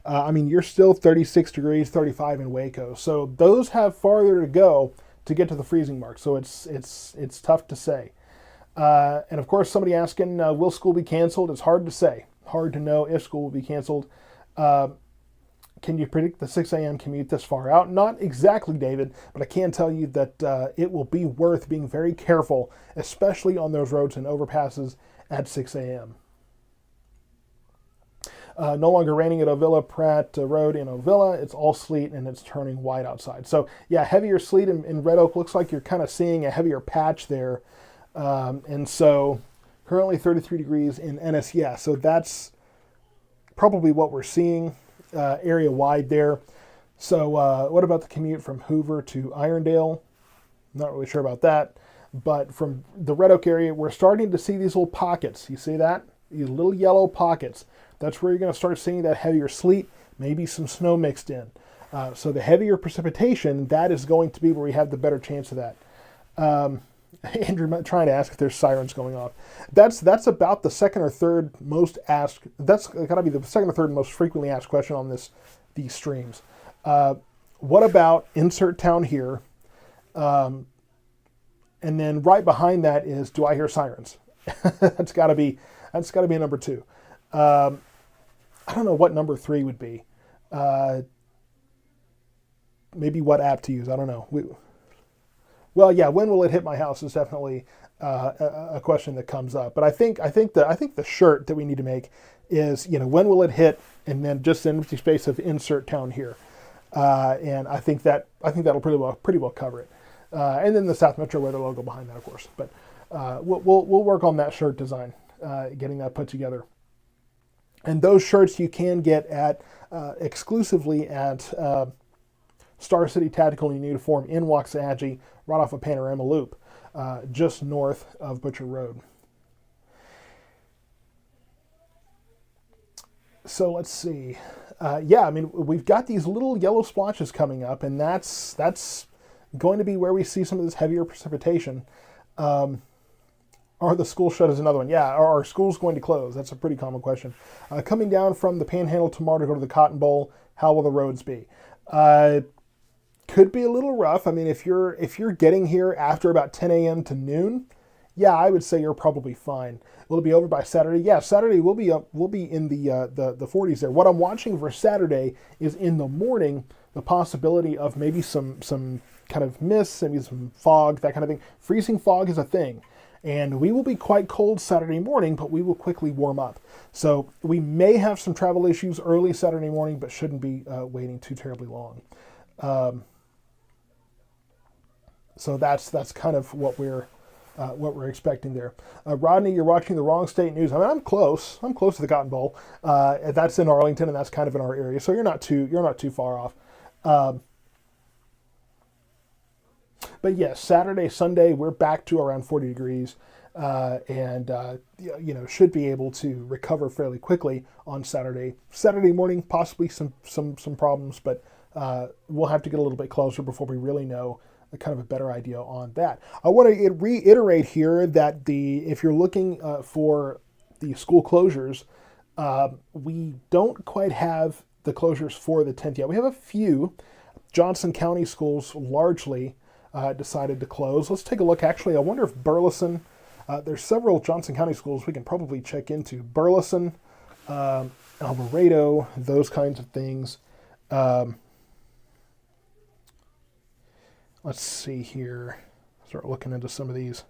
A: You're still 36 degrees, 35 in Waco, so those have farther to go to get to the freezing mark. So it's tough to say. And of course, somebody asking, will school be canceled? It's hard to say. Hard to know if school will be canceled. Can you predict the 6 a.m. commute this far out? Not exactly, David, but I can tell you that it will be worth being very careful, especially on those roads and overpasses at 6 a.m. No longer raining at Ovilla Pratt Road in Ovilla. It's all sleet and it's turning white outside. So yeah, heavier sleet in Red Oak. Looks like you're kind of seeing a heavier patch there. And so currently 33 degrees in Ennis. Yeah, so that's probably what we're seeing area wide there. So what about the commute from Hoover to Irondale? Not really sure about that. But from the Red Oak area, we're starting to see these little pockets. You see that? These little yellow pockets. That's where you're going to start seeing that heavier sleet, maybe some snow mixed in. So the heavier precipitation, that is going to be where we have the better chance of that. Andrew trying to ask if there's sirens going off. That's about the second or third most asked. That's got to be the second or third most frequently asked question on these streams. What about insert town here? And then right behind that is, do I hear sirens? That's got to be number 2. I don't know what number 3 would be. Maybe what app to use. I don't know. Well, yeah. When will it hit my house is definitely a question that comes up. But I think the shirt that we need to make is, when will it hit, and then just an empty space of insert town here. And I think that'll pretty well cover it. And then the South Metro Weather logo behind that, of course. But we'll work on that shirt design, getting that put together. And those shirts you can get at exclusively at Star City Tactical Uniform in Waxahachie, right off of Panorama Loop, just north of Butcher Road. So let's see. Yeah, I mean, we've got these little yellow splotches coming up, and that's going to be where we see some of this heavier precipitation. Are the schools shut is another one. Yeah, are schools going to close? That's a pretty common question. Coming down from the Panhandle tomorrow to go to the Cotton Bowl, how will the roads be? Could be a little rough. I mean, if you're getting here after about 10 a.m. to noon, yeah, I would say you're probably fine. Will it be over by Saturday? Yeah, Saturday we'll be in the 40s there. What I'm watching for Saturday is in the morning the possibility of maybe some kind of mist, maybe some fog, that kind of thing. Freezing fog is a thing. And we will be quite cold Saturday morning, but we will quickly warm up. So we may have some travel issues early Saturday morning, but shouldn't be waiting too terribly long. So that's kind of what we're expecting there. Rodney, you're watching the Wrong State News. I mean, I'm close. I'm close to the Cotton Bowl. That's in Arlington, and that's kind of in our area. So you're not too far off. But yes, Saturday, Sunday, we're back to around 40 degrees, and should be able to recover fairly quickly on Saturday. Saturday morning, possibly some problems, but we'll have to get a little bit closer before we really know kind of a better idea on that. I want to reiterate here that if you're looking for the school closures, we don't quite have the closures for the 10th yet. We have a few. Johnson County schools largely decided to close. Let's take a look. Actually, I wonder if Burleson, there's several Johnson County schools we can probably check into. Burleson, Alvarado, those kinds of things. Let's see here. Start looking into some of these.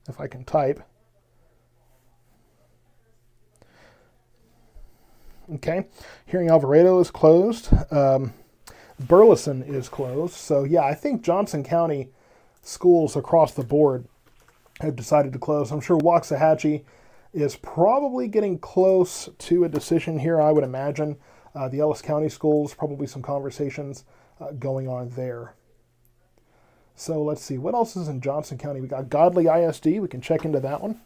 A: If I can type. Okay. Hearing Alvarado is closed. Burleson is closed. So yeah, I think Johnson County schools across the board have decided to close. I'm sure Waxahachie is probably getting close to a decision here, I would imagine. The Ellis County schools, probably some conversations going on there. So let's see, what else is in Johnson County? We got Godley ISD, we can check into that one.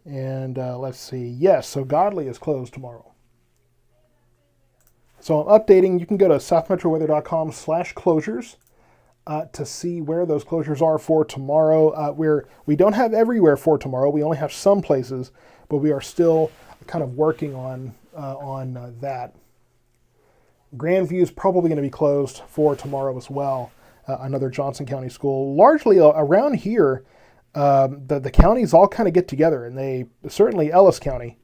A: And let's see, yes, so Godley is closed tomorrow. So I'm updating, you can go to southmetroweather.com/closures to see where those closures are for tomorrow. We don't have everywhere for tomorrow, we only have some places, but we are still kind of working on that. Grandview is probably going to be closed for tomorrow as well. Another Johnson County school. Largely around here, the counties all kind of get together, and they certainly Ellis County.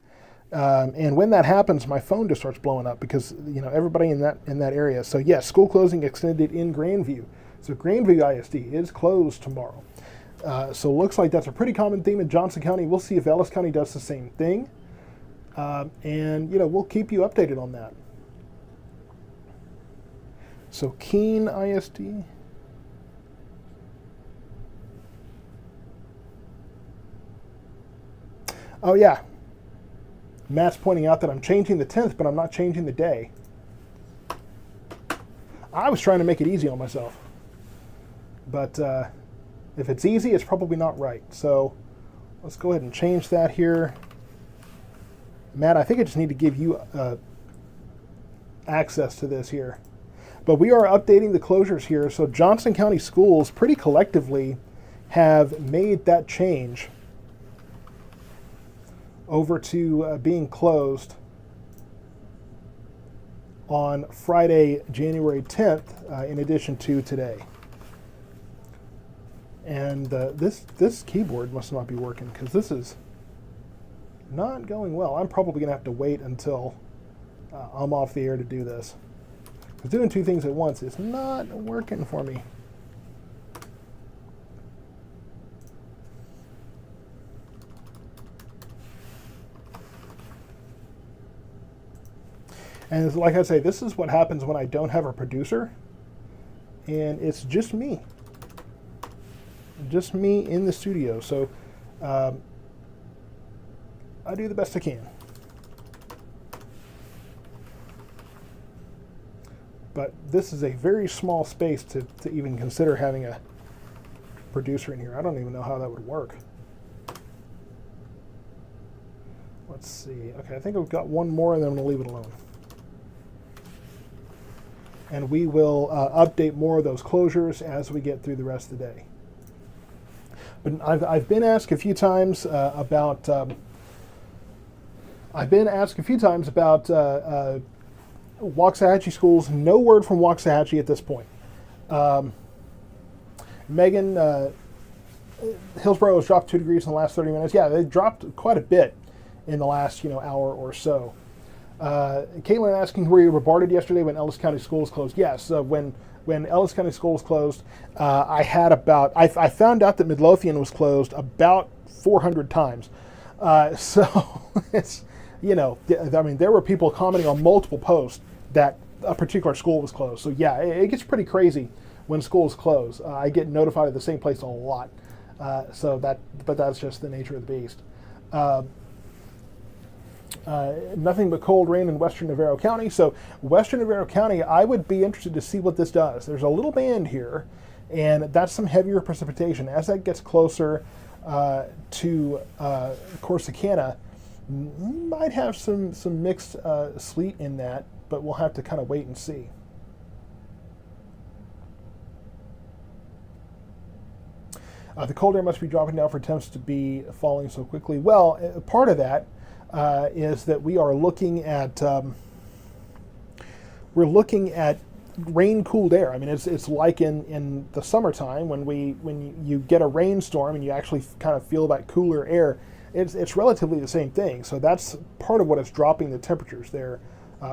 A: And when that happens, my phone just starts blowing up because everybody in that area. So yes, school closing extended in Grandview. So Grandview ISD is closed tomorrow. So it looks like that's a pretty common theme in Johnson County. We'll see if Ellis County does the same thing. And we'll keep you updated on that. So Keene ISD. Oh yeah. Matt's pointing out that I'm changing the 10th, but I'm not changing the day. I was trying to make it easy on myself. But if it's easy, it's probably not right. So let's go ahead and change that here. Matt, I think I just need to give you access to this here. But we are updating the closures here. So Johnson County schools pretty collectively have made that change over to being closed on Friday, January 10th, in addition to today. And this keyboard must not be working because this is not going well. I'm probably going to have to wait until I'm off the air to do this. Because doing two things at once is not working for me. And like I say, this is what happens when I don't have a producer, and it's just me. just me in the studio. So I do the best I can. But this is a very small space to even consider having a producer in here. I don't even know how that would work. Let's see. Okay, I think I've got one more and then I'm going to leave it alone. And we will update more of those closures as we get through the rest of the day. But I've been asked a few times about Waxahachie schools. No word from Waxahachie at this point. Megan, Hillsborough has dropped 2 degrees in the last 30 minutes. Yeah, they dropped quite a bit in the last hour or so. Caitlin asking, were you bombarded yesterday when Ellis County schools closed? Yes, when Ellis County schools closed, I found out that Midlothian was closed about 400 times. So it's, I mean, there were people commenting on multiple posts that a particular school was closed. So yeah, it gets pretty crazy when schools close. I get notified at the same place a lot. But that's just the nature of the beast. Nothing but cold rain in western Navarro County. So western Navarro County, I would be interested to see what this does. There's a little band here, and that's some heavier precipitation. As that gets closer to Corsicana, might have some mixed sleet in that, but we'll have to kind of wait and see. The cold air must be dropping down for temps to be falling so quickly. Well, part of that is that we are looking at rain-cooled air. I mean, it's like in the summertime when you get a rainstorm and you actually kind of feel that cooler air. It's relatively the same thing. So that's part of what is dropping the temperatures there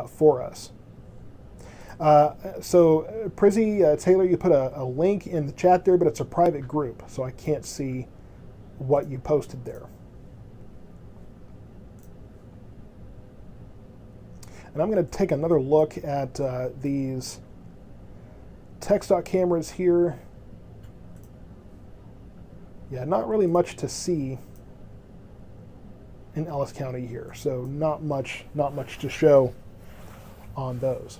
A: for us. So Prizzy, Taylor, you put a link in the chat there, but it's a private group, so I can't see what you posted there. And I'm going to take another look at these TxDOT cameras here. Yeah, not really much to see in Ellis County here, so not much to show on those.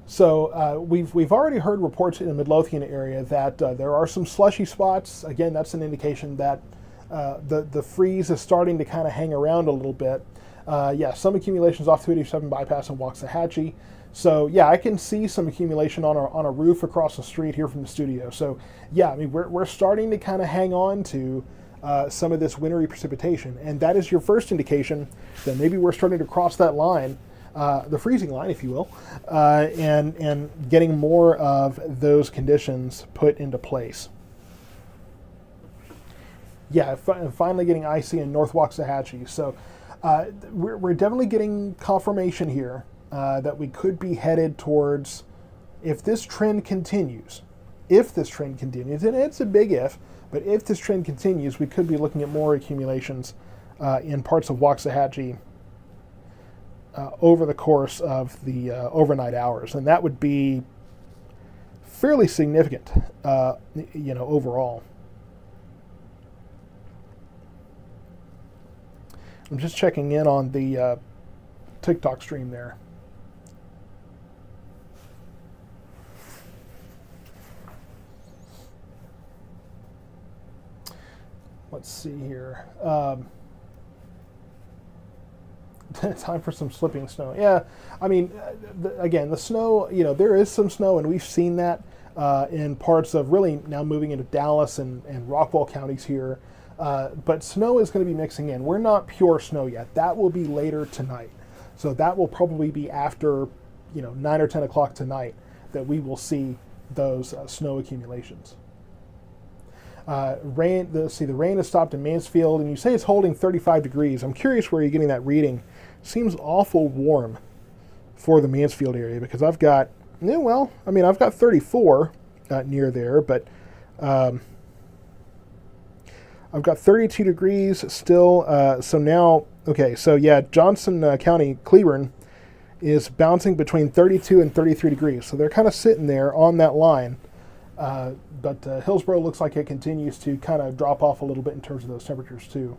A: So we've already heard reports in the Midlothian area that there are some slushy spots. Again, that's an indication that the freeze is starting to kind of hang around a little bit. Yeah, some accumulations off 287 bypass in Waxahachie. So yeah, I can see some accumulation on a roof across the street here from the studio. So yeah, I mean we're starting to kind of hang on to some of this wintry precipitation, and that is your first indication that maybe we're starting to cross that line. The freezing line, if you will, and getting more of those conditions put into place. Yeah, finally getting icy in North Waxahachie. So we're definitely getting confirmation here that we could be headed towards, if this trend continues, and it's a big if, but if this trend continues, we could be looking at more accumulations in parts of Waxahachie over the course of the overnight hours, and that would be fairly significant, overall. I'm just checking in on the TikTok stream there. Let's see here. Time for some slipping snow. Yeah, I mean, again, the snow, there is some snow, and we've seen that in parts of really now moving into Dallas and Rockwall counties here. But snow is going to be mixing in. We're not pure snow yet. That will be later tonight. So that will probably be after, 9 or 10 o'clock tonight that we will see those snow accumulations. Rain. The rain has stopped in Mansfield, and you say it's holding 35 degrees. I'm curious where you're getting that reading. Seems awful warm for the Mansfield area, because I've got, I've got 34 near there, but I've got 32 degrees still. So now, okay, so yeah, Johnson County, Cleburne is bouncing between 32 and 33 degrees. So they're kind of sitting there on that line. But Hillsboro looks like it continues to kind of drop off a little bit in terms of those temperatures too.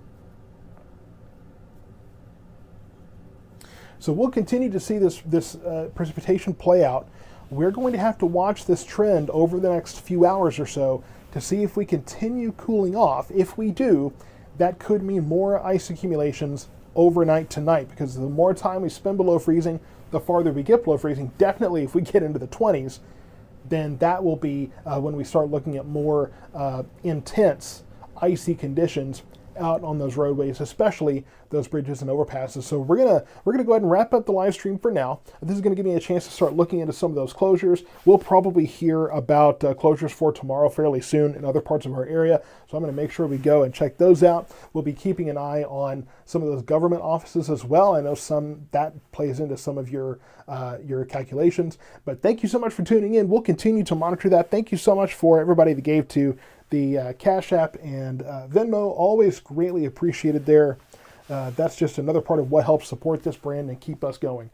A: So we'll continue to see this precipitation play out. We're going to have to watch this trend over the next few hours or so to see if we continue cooling off. If we do, that could mean more ice accumulations overnight tonight, because the more time we spend below freezing, the farther we get below freezing. Definitely if we get into the 20s, then that will be when we start looking at more intense icy conditions out on those roadways, especially those bridges and overpasses. So we're gonna go ahead and wrap up the live stream for now. This is gonna give me a chance to start looking into some of those closures. We'll probably hear about closures for tomorrow fairly soon in other parts of our area. So I'm gonna make sure we go and check those out. We'll be keeping an eye on some of those government offices as well. I know some that plays into some of your calculations. But thank you so much for tuning in. We'll continue to monitor that. Thank you so much for everybody that gave to the Cash App and Venmo. Always greatly appreciated there. That's just another part of what helps support this brand and keep us going.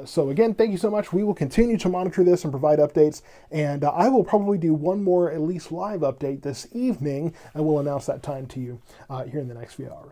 A: So again, thank you so much. We will continue to monitor this and provide updates. And I will probably do one more at least live update this evening, and we'll announce that time to you here in the next few hours.